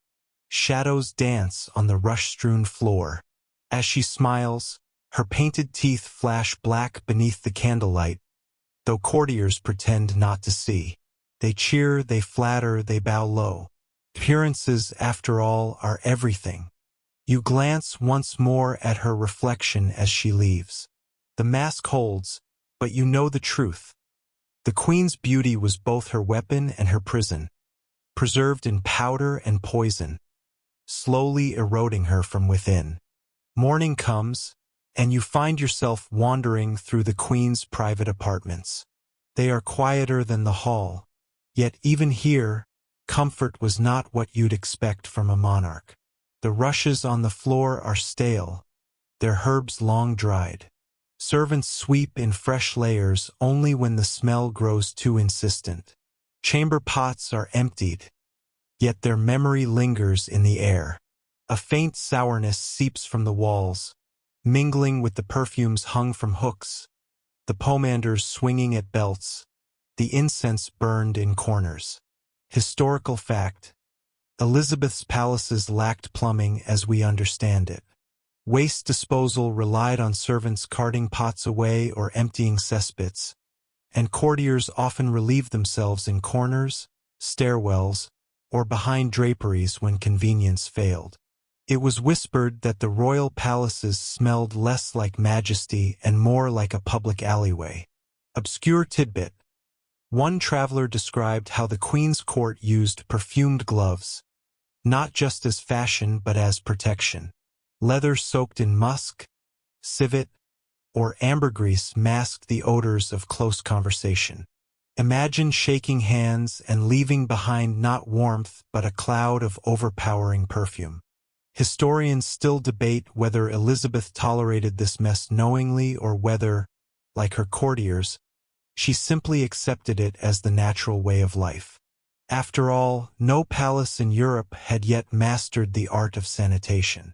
shadows dance on the rush-strewn floor. As she smiles, her painted teeth flash black beneath the candlelight, though courtiers pretend not to see. They cheer, they flatter, they bow low. Appearances, after all, are everything. You glance once more at her reflection as she leaves. The mask holds, but you know the truth. The Queen's beauty was both her weapon and her prison, preserved in powder and poison, slowly eroding her from within. Morning comes, and you find yourself wandering through the Queen's private apartments. They are quieter than the hall, yet even here, comfort was not what you'd expect from a monarch. The rushes on the floor are stale, their herbs long dried. Servants sweep in fresh layers only when the smell grows too insistent. Chamber pots are emptied, yet their memory lingers in the air. A faint sourness seeps from the walls, mingling with the perfumes hung from hooks, the pomanders swinging at belts, the incense burned in corners. Historical fact: Elizabeth's palaces lacked plumbing as we understand it. Waste disposal relied on servants carting pots away or emptying cesspits, and courtiers often relieved themselves in corners, stairwells, or behind draperies when convenience failed. It was whispered that the royal palaces smelled less like majesty and more like a public alleyway. Obscure tidbit: one traveler described how the Queen's court used perfumed gloves, not just as fashion but as protection. Leather soaked in musk, civet, or ambergris masked the odors of close conversation. Imagine shaking hands and leaving behind not warmth but a cloud of overpowering perfume. Historians still debate whether Elizabeth tolerated this mess knowingly or whether, like her courtiers, she simply accepted it as the natural way of life. After all, no palace in Europe had yet mastered the art of sanitation.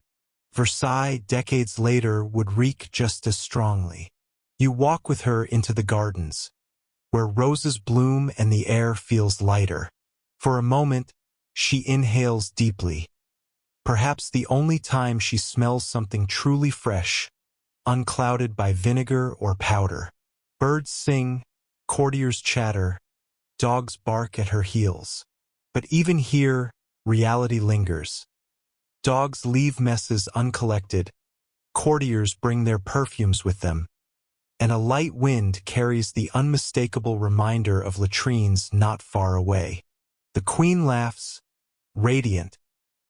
Versailles, decades later, would reek just as strongly. You walk with her into the gardens, where roses bloom and the air feels lighter. For a moment, she inhales deeply. Perhaps the only time she smells something truly fresh, unclouded by vinegar or powder. Birds sing, courtiers chatter, dogs bark at her heels. But even here, reality lingers. Dogs leave messes uncollected, courtiers bring their perfumes with them, and a light wind carries the unmistakable reminder of latrines not far away. The Queen laughs, radiant,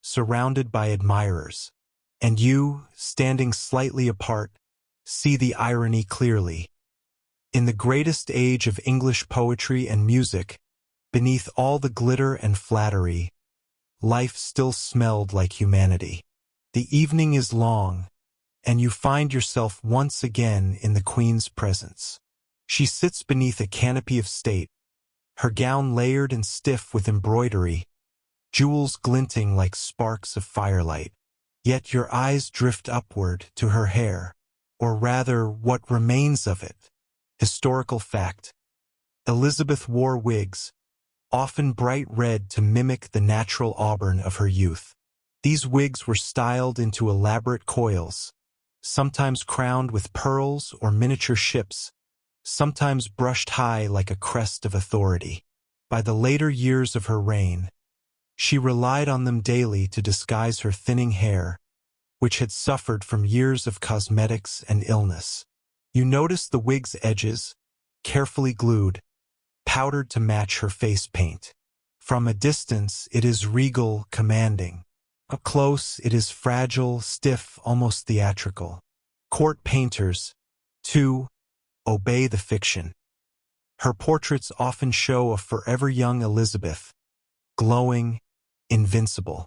surrounded by admirers, and you, standing slightly apart, see the irony clearly. In the greatest age of English poetry and music, beneath all the glitter and flattery, life still smelled like humanity. The evening is long, and you find yourself once again in the Queen's presence. She sits beneath a canopy of state, her gown layered and stiff with embroidery, jewels glinting like sparks of firelight. Yet your eyes drift upward to her hair, or rather what remains of it. Historical fact: Elizabeth wore wigs, often bright red to mimic the natural auburn of her youth. These wigs were styled into elaborate coils, sometimes crowned with pearls or miniature ships, sometimes brushed high like a crest of authority. By the later years of her reign, she relied on them daily to disguise her thinning hair, which had suffered from years of cosmetics and illness. You notice the wig's edges, carefully glued, powdered to match her face paint. From a distance, it is regal, commanding. Up close, it is fragile, stiff, almost theatrical. Court painters, too, obey the fiction. Her portraits often show a forever young Elizabeth, glowing, invincible.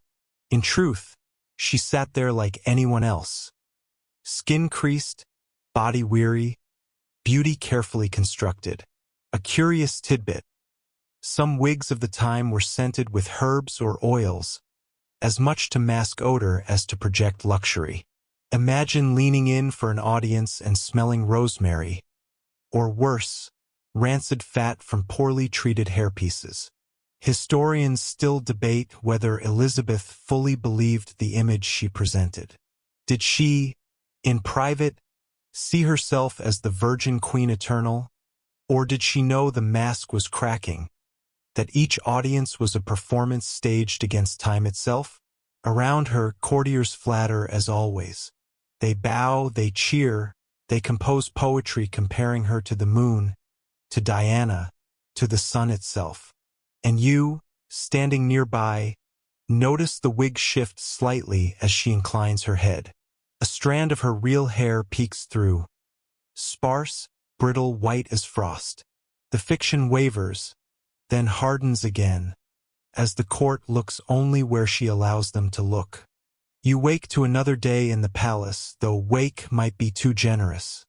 In truth, she sat there like anyone else. Skin creased, body weary, beauty carefully constructed. A curious tidbit: some wigs of the time were scented with herbs or oils, as much to mask odor as to project luxury. Imagine leaning in for an audience and smelling rosemary, or worse, rancid fat from poorly treated hairpieces. Historians still debate whether Elizabeth fully believed the image she presented. Did she, in private, see herself as the Virgin Queen Eternal? Or did she know the mask was cracking, that each audience was a performance staged against time itself? Around her, courtiers flatter as always. They bow, they cheer, they compose poetry comparing her to the moon, to Diana, to the sun itself. And you, standing nearby, notice the wig shift slightly as she inclines her head. A strand of her real hair peeks through, sparse, brittle, white as frost. The fiction wavers, then hardens again, as the court looks only where she allows them to look. You wake to another day in the palace, though wake might be too generous.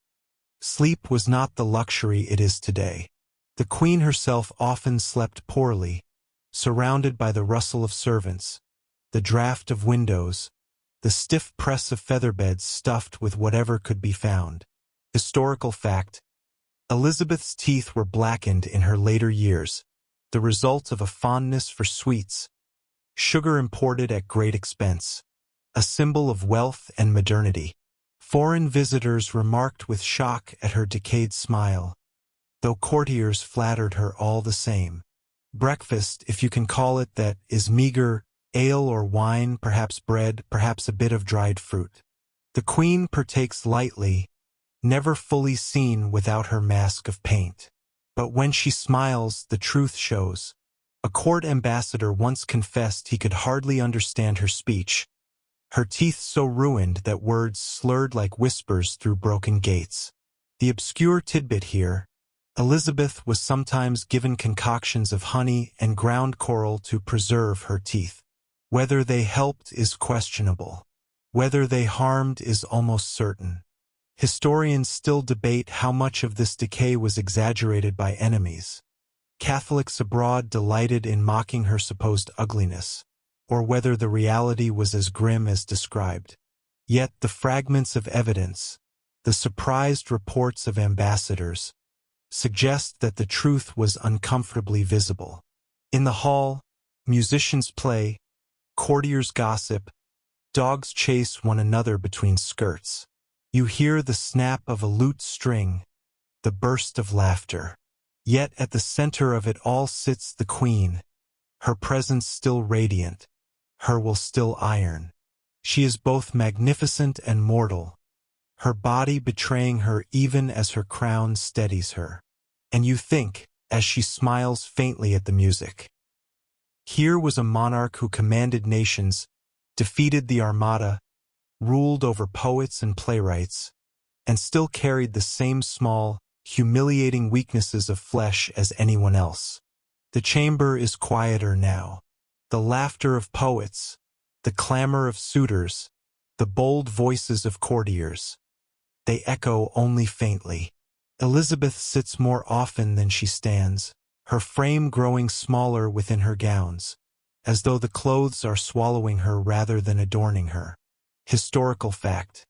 Sleep was not the luxury it is today. The queen herself often slept poorly, surrounded by the rustle of servants, the draught of windows, the stiff press of featherbeds stuffed with whatever could be found. Historical fact: Elizabeth's teeth were blackened in her later years, the result of a fondness for sweets, sugar imported at great expense, a symbol of wealth and modernity. Foreign visitors remarked with shock at her decayed smile, though courtiers flattered her all the same. Breakfast, if you can call it that, is meager: ale or wine, perhaps bread, perhaps a bit of dried fruit. The queen partakes lightly, never fully seen without her mask of paint. But when she smiles, the truth shows. A court ambassador once confessed he could hardly understand her speech, her teeth so ruined that words slurred like whispers through broken gates. The obscure tidbit here: Elizabeth was sometimes given concoctions of honey and ground coral to preserve her teeth. Whether they helped is questionable. Whether they harmed is almost certain. Historians still debate how much of this decay was exaggerated by enemies. Catholics abroad delighted in mocking her supposed ugliness, or whether the reality was as grim as described. Yet the fragments of evidence, the surprised reports of ambassadors, suggest that the truth was uncomfortably visible. In the hall, musicians play, courtiers gossip, dogs chase one another between skirts. You hear the snap of a lute string, the burst of laughter. Yet at the center of it all sits the queen, her presence still radiant, her will still iron. She is both magnificent and mortal, her body betraying her even as her crown steadies her. And you think, as she smiles faintly at the music, here was a monarch who commanded nations, defeated the Armada, ruled over poets and playwrights, and still carried the same small, humiliating weaknesses of flesh as anyone else. The chamber is quieter now. The laughter of poets, the clamor of suitors, the bold voices of courtiers, they echo only faintly. Elizabeth sits more often than she stands, her frame growing smaller within her gowns, as though the clothes are swallowing her rather than adorning her. Historical fact: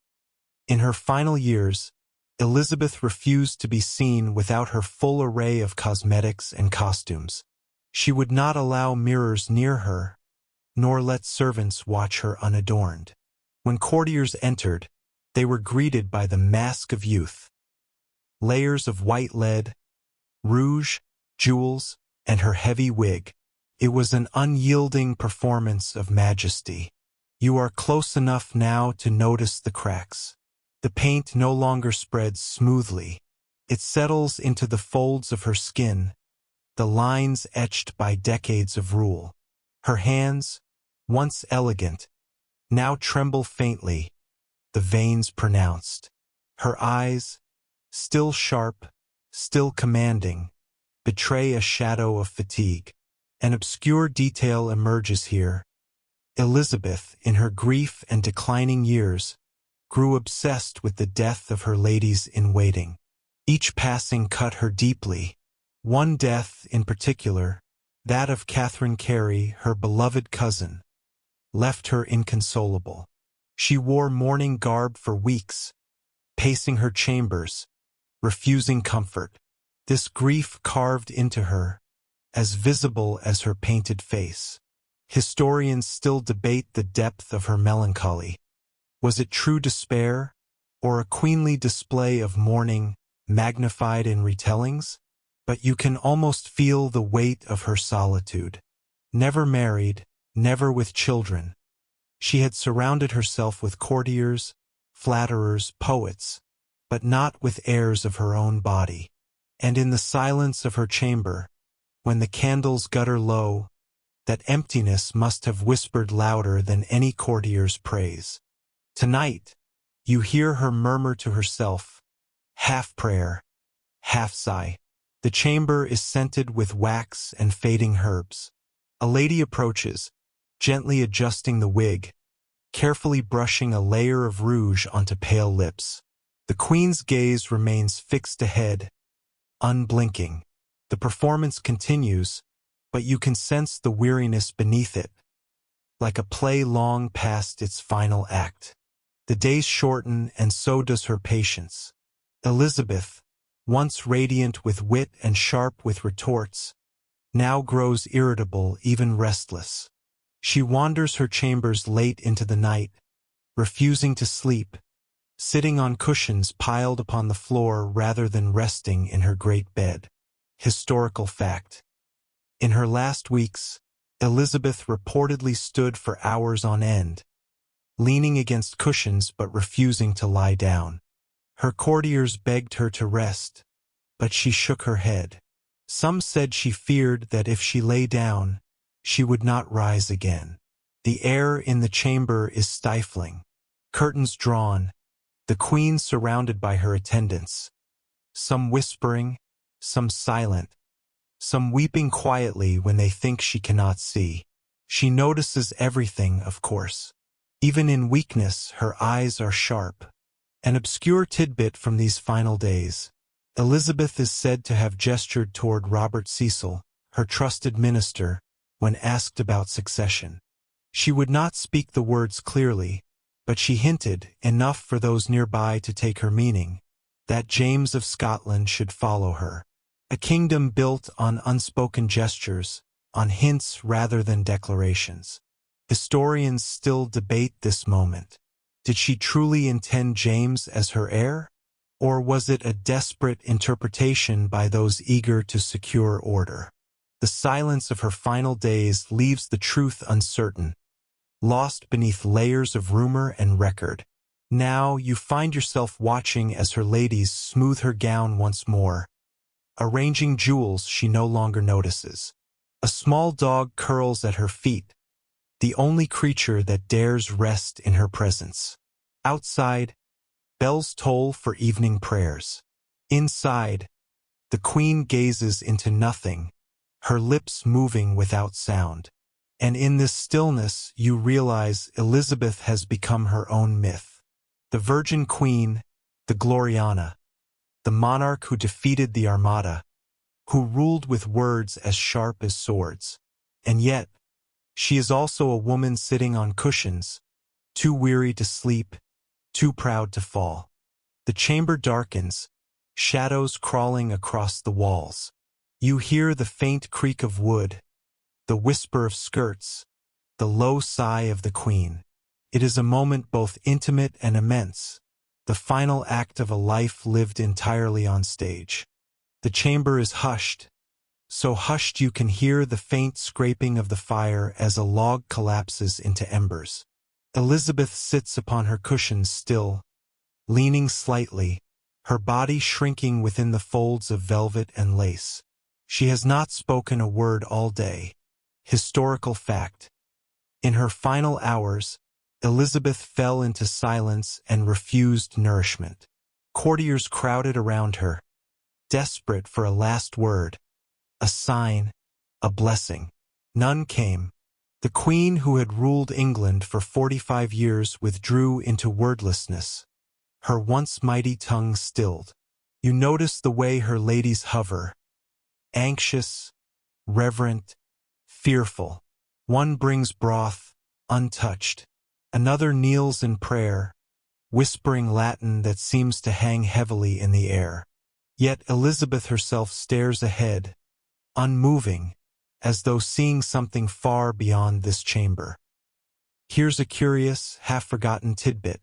in her final years, Elizabeth refused to be seen without her full array of cosmetics and costumes. She would not allow mirrors near her, nor let servants watch her unadorned. When courtiers entered, they were greeted by the mask of youth. Layers of white lead, rouge, jewels, and her heavy wig. It was an unyielding performance of majesty. You are close enough now to notice the cracks. The paint no longer spreads smoothly. It settles into the folds of her skin, the lines etched by decades of rule. Her hands, once elegant, now tremble faintly, the veins pronounced. Her eyes, still sharp, still commanding, betray a shadow of fatigue. An obscure detail emerges here. Elizabeth, in her grief and declining years, grew obsessed with the death of her ladies-in-waiting. Each passing cut her deeply. One death, in particular, that of Catherine Carey, her beloved cousin, left her inconsolable. She wore mourning garb for weeks, pacing her chambers, refusing comfort. This grief carved into her, as visible as her painted face. Historians still debate the depth of her melancholy. Was it true despair, or a queenly display of mourning, magnified in retellings? But you can almost feel the weight of her solitude. Never married, never with children, she had surrounded herself with courtiers, flatterers, poets, but not with heirs of her own body. And in the silence of her chamber, when the candles gutter low, that emptiness must have whispered louder than any courtier's praise. Tonight, you hear her murmur to herself, half prayer, half sigh. The chamber is scented with wax and fading herbs. A lady approaches, gently adjusting the wig, carefully brushing a layer of rouge onto pale lips. The queen's gaze remains fixed ahead, unblinking. The performance continues, but you can sense the weariness beneath it, like a play long past its final act. The days shorten, and so does her patience. Elizabeth, once radiant with wit and sharp with retorts, now grows irritable, even restless. She wanders her chambers late into the night, refusing to sleep, sitting on cushions piled upon the floor rather than resting in her great bed. Historical fact. In her last weeks, Elizabeth reportedly stood for hours on end, leaning against cushions but refusing to lie down. Her courtiers begged her to rest, but she shook her head. Some said she feared that if she lay down, she would not rise again. The air in the chamber is stifling. Curtains drawn, the queen surrounded by her attendants, some whispering, some silent, some weeping quietly when they think she cannot see. She notices everything, of course. Even in weakness, her eyes are sharp. An obscure tidbit from these final days. Elizabeth is said to have gestured toward Robert Cecil, her trusted minister, when asked about succession. She would not speak the words clearly, but she hinted, enough for those nearby to take her meaning, that James of Scotland should follow her. A kingdom built on unspoken gestures, on hints rather than declarations. Historians still debate this moment. Did she truly intend James as her heir? Or was it a desperate interpretation by those eager to secure order? The silence of her final days leaves the truth uncertain, lost beneath layers of rumor and record. Now you find yourself watching as her ladies smooth her gown once more, arranging jewels she no longer notices. A small dog curls at her feet, the only creature that dares rest in her presence. Outside, bells toll for evening prayers. Inside, the queen gazes into nothing, her lips moving without sound. And in this stillness you realize Elizabeth has become her own myth. The Virgin Queen, the Gloriana, the monarch who defeated the Armada, who ruled with words as sharp as swords. And yet, she is also a woman sitting on cushions, too weary to sleep, too proud to fall. The chamber darkens, shadows crawling across the walls. You hear the faint creak of wood, the whisper of skirts, the low sigh of the queen. It is a moment both intimate and immense, the final act of a life lived entirely on stage. The chamber is hushed, so hushed you can hear the faint scraping of the fire as a log collapses into embers. Elizabeth sits upon her cushions still, leaning slightly, her body shrinking within the folds of velvet and lace. She has not spoken a word all day. Historical fact. In her final hours, Elizabeth fell into silence and refused nourishment. Courtiers crowded around her, desperate for a last word, a sign, a blessing. None came. The queen who had ruled England for 45 years withdrew into wordlessness, her once mighty tongue stilled. You notice the way her ladies hover, anxious, reverent, fearful. One brings broth, untouched. Another kneels in prayer, whispering Latin that seems to hang heavily in the air. Yet Elizabeth herself stares ahead, unmoving, as though seeing something far beyond this chamber. Here's a curious, half-forgotten tidbit.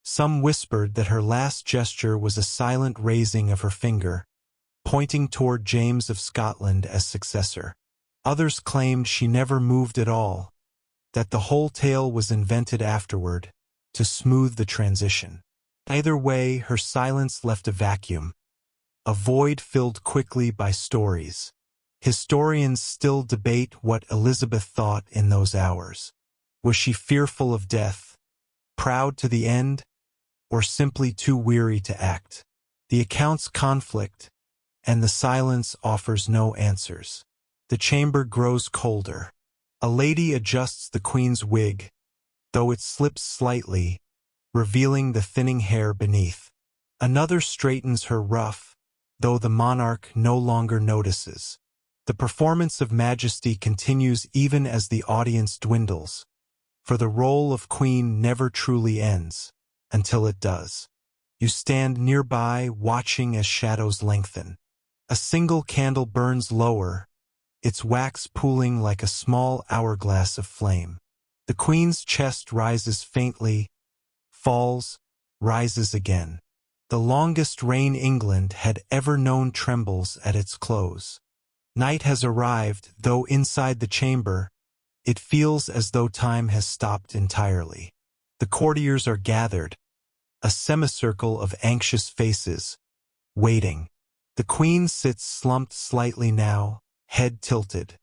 Some whispered that her last gesture was a silent raising of her finger, pointing toward James of Scotland as successor. Others claimed she never moved at all, that the whole tale was invented afterward, to smooth the transition. Either way, her silence left a vacuum, a void filled quickly by stories. Historians still debate what Elizabeth thought in those hours. Was she fearful of death, proud to the end, or simply too weary to act? The accounts conflict, and the silence offers no answers. The chamber grows colder. A lady adjusts the queen's wig, though it slips slightly, revealing the thinning hair beneath. Another straightens her ruff, though the monarch no longer notices. The performance of majesty continues even as the audience dwindles, for the role of queen never truly ends, until it does. You stand nearby, watching as shadows lengthen. A single candle burns lower, its wax pooling like a small hourglass of flame. The queen's chest rises faintly, falls, rises again. The longest reign England had ever known trembles at its close. Night has arrived, though inside the chamber, it feels as though time has stopped entirely. The courtiers are gathered, a semicircle of anxious faces, waiting. The queen sits slumped slightly now, head tilted.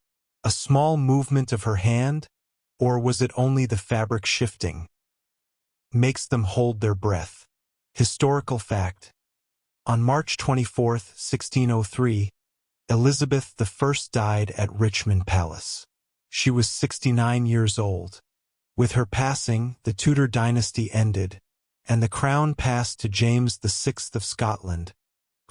A small movement of her hand, or was it only the fabric shifting, makes them hold their breath. Historical fact. On March 24, 1603, Elizabeth I died at Richmond Palace. She was 69 years old. With her passing, the Tudor dynasty ended, and the crown passed to James VI of Scotland,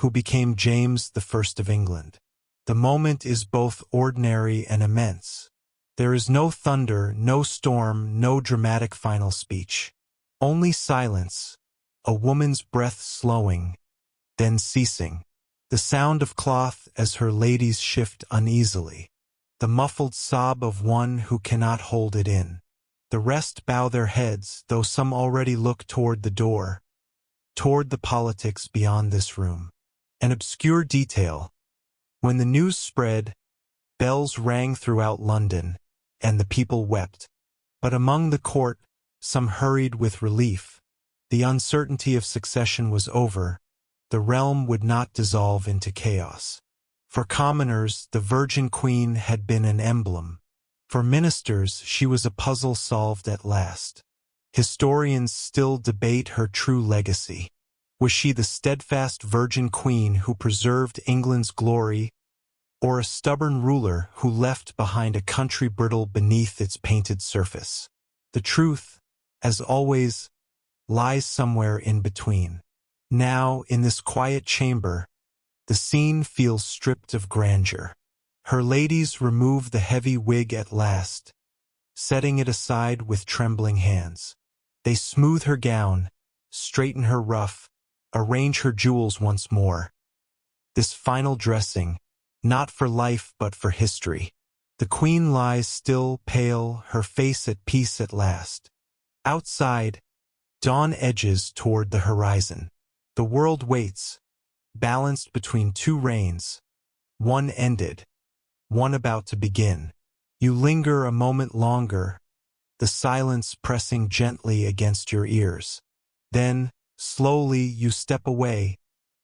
who became James I of England. The moment is both ordinary and immense. There is no thunder, no storm, no dramatic final speech. Only silence, a woman's breath slowing, then ceasing. The sound of cloth as her ladies shift uneasily. The muffled sob of one who cannot hold it in. The rest bow their heads, though some already look toward the door, toward the politics beyond this room. An obscure detail. When the news spread, bells rang throughout London, and the people wept. But among the court, some hurried with relief. The uncertainty of succession was over. The realm would not dissolve into chaos. For commoners, the Virgin Queen had been an emblem. For ministers, she was a puzzle solved at last. Historians still debate her true legacy. Was she the steadfast Virgin Queen who preserved England's glory, or a stubborn ruler who left behind a country brittle beneath its painted surface? The truth, as always, lies somewhere in between. Now, in this quiet chamber, the scene feels stripped of grandeur. Her ladies remove the heavy wig at last, setting it aside with trembling hands. They smooth her gown, straighten her ruff, arrange her jewels once more. This final dressing, not for life but for history. The queen lies still, pale, her face at peace at last. Outside, dawn edges toward the horizon. The world waits, balanced between two reigns, one ended, one about to begin. You linger a moment longer, the silence pressing gently against your ears. Then, slowly, you step away,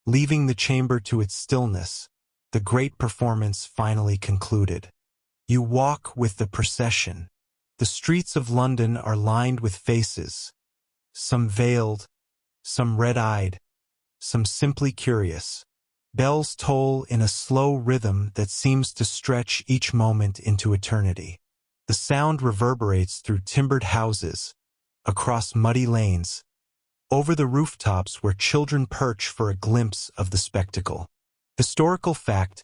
leaving the chamber to its stillness. The great performance finally concluded. You walk with the procession. The streets of London are lined with faces, some veiled, some red-eyed, some simply curious. Bells toll in a slow rhythm that seems to stretch each moment into eternity. The sound reverberates through timbered houses, across muddy lanes, over the rooftops where children perch for a glimpse of the spectacle. Historical fact: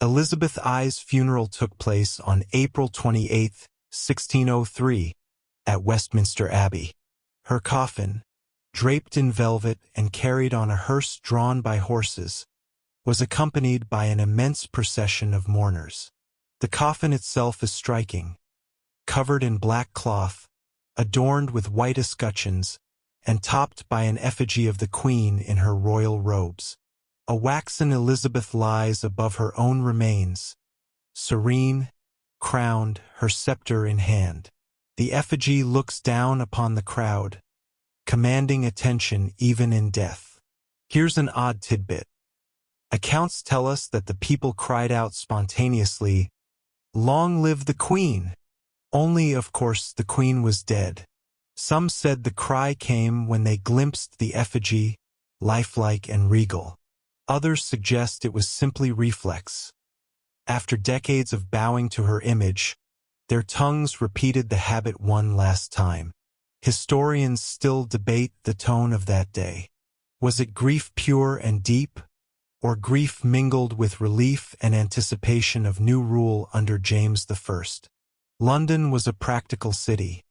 Elizabeth I's funeral took place on April 28, 1603, at Westminster Abbey. Her coffin, draped in velvet and carried on a hearse drawn by horses, was accompanied by an immense procession of mourners. The coffin itself is striking, covered in black cloth, adorned with white escutcheons, and topped by an effigy of the Queen in her royal robes. A waxen Elizabeth lies above her own remains, serene, crowned, her scepter in hand. The effigy looks down upon the crowd, commanding attention even in death. Here's an odd tidbit. Accounts tell us that the people cried out spontaneously, "Long live the Queen!" Only, of course, the Queen was dead. Some said the cry came when they glimpsed the effigy, lifelike and regal. Others suggest it was simply reflex. After decades of bowing to her image, their tongues repeated the habit one last time. Historians still debate the tone of that day. Was it grief pure and deep, or grief mingled with relief and anticipation of new rule under James I? London was a practical city.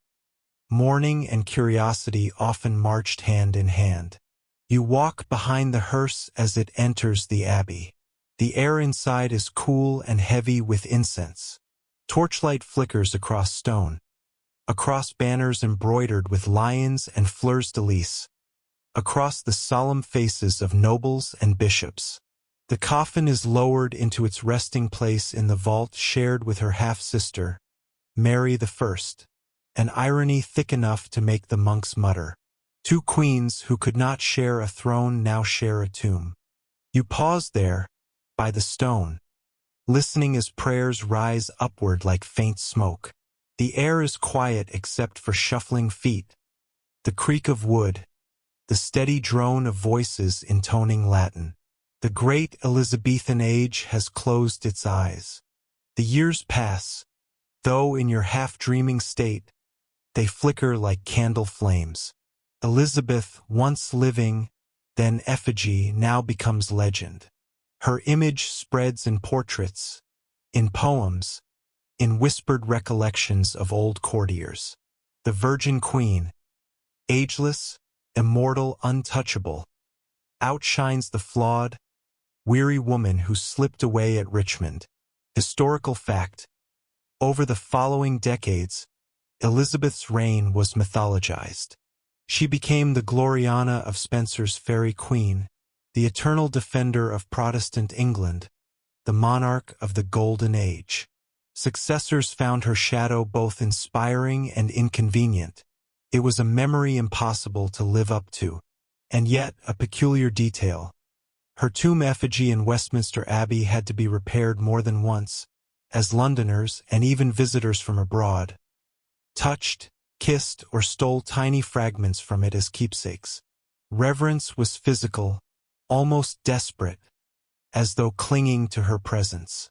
Mourning and curiosity often marched hand in hand. You walk behind the hearse as it enters the abbey. The air inside is cool and heavy with incense. Torchlight flickers across stone, across banners embroidered with lions and fleurs-de-lis, across the solemn faces of nobles and bishops. The coffin is lowered into its resting place in the vault shared with her half-sister, Mary I, an irony thick enough to make the monks mutter. Two queens who could not share a throne now share a tomb. You pause there, by the stone, listening as prayers rise upward like faint smoke. The air is quiet except for shuffling feet, the creak of wood, the steady drone of voices intoning Latin. The great Elizabethan age has closed its eyes. The years pass, though in your half-dreaming state, they flicker like candle flames. Elizabeth, once living, then effigy, now becomes legend. Her image spreads in portraits, in poems, in whispered recollections of old courtiers. The Virgin Queen, ageless, immortal, untouchable, outshines the flawed, weary woman who slipped away at Richmond. Historical fact: over the following decades, Elizabeth's reign was mythologized. She became the Gloriana of Spenser's Faerie Queen, the eternal defender of Protestant England, the monarch of the Golden Age. Successors found her shadow both inspiring and inconvenient. It was a memory impossible to live up to. And yet, a peculiar detail: her tomb effigy in Westminster Abbey had to be repaired more than once, as Londoners and even visitors from abroad touched, kissed, or stole tiny fragments from it as keepsakes. Reverence was physical, almost desperate, as though clinging to her presence.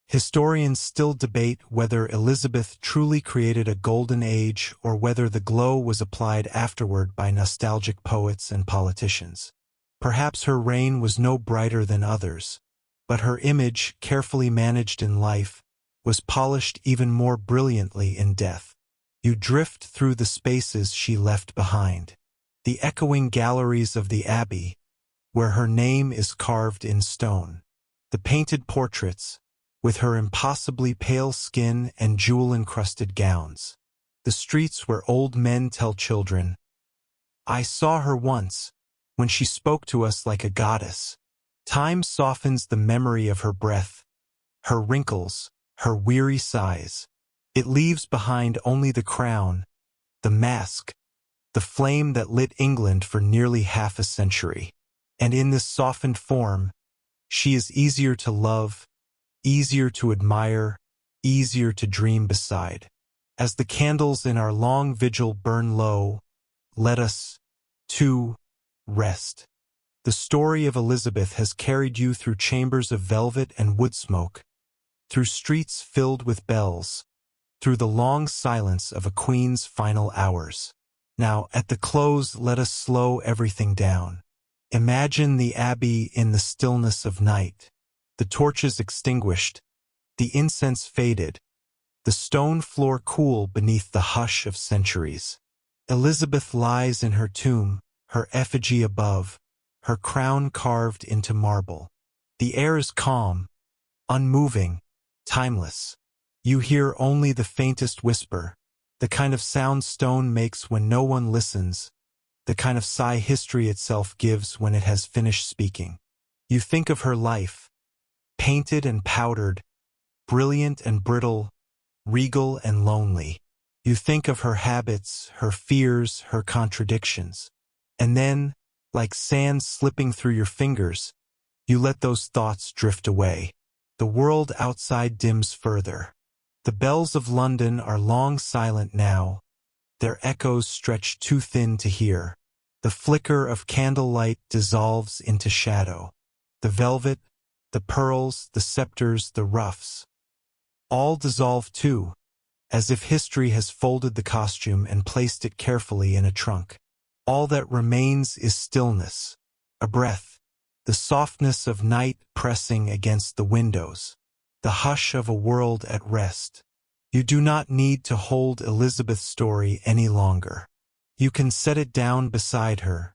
Historians still debate whether Elizabeth truly created a golden age or whether the glow was applied afterward by nostalgic poets and politicians. Perhaps her reign was no brighter than others, but her image, carefully managed in life, was polished even more brilliantly in death. You drift through the spaces she left behind. The echoing galleries of the Abbey, where her name is carved in stone. The painted portraits, with her impossibly pale skin and jewel-encrusted gowns. The streets where old men tell children. I saw her once, when she spoke to us like a goddess. Time softens the memory of her breath, her wrinkles, her weary sighs. It leaves behind only the crown, the mask, the flame that lit England for nearly half a century. And in this softened form, she is easier to love, easier to admire, easier to dream beside. As the candles in our long vigil burn low, let us, too, rest. The story of Elizabeth has carried you through chambers of velvet and wood smoke, through streets filled with bells, through the long silence of a queen's final hours. Now, at the close, let us slow everything down. Imagine the abbey in the stillness of night, the torches extinguished, the incense faded, the stone floor cool beneath the hush of centuries. Elizabeth lies in her tomb, her effigy above, her crown carved into marble. The air is calm, unmoving, timeless. You hear only the faintest whisper, the kind of sound stone makes when no one listens, the kind of sigh history itself gives when it has finished speaking. You think of her life, painted and powdered, brilliant and brittle, regal and lonely. You think of her habits, her fears, her contradictions. And then, like sand slipping through your fingers, you let those thoughts drift away. The world outside dims further. The bells of London are long silent now, their echoes stretch too thin to hear. The flicker of candlelight dissolves into shadow. The velvet, the pearls, the scepters, the ruffs, all dissolve too, as if history has folded the costume and placed it carefully in a trunk. All that remains is stillness, a breath, the softness of night pressing against the windows, the hush of a world at rest. You do not need to hold Elizabeth's story any longer. You can set it down beside her,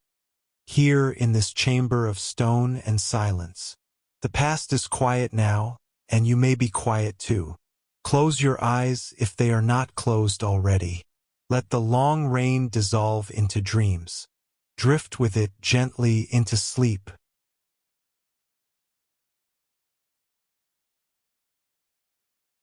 here in this chamber of stone and silence. The past is quiet now, and you may be quiet too. Close your eyes if they are not closed already. Let the long rain dissolve into dreams. Drift with it gently into sleep,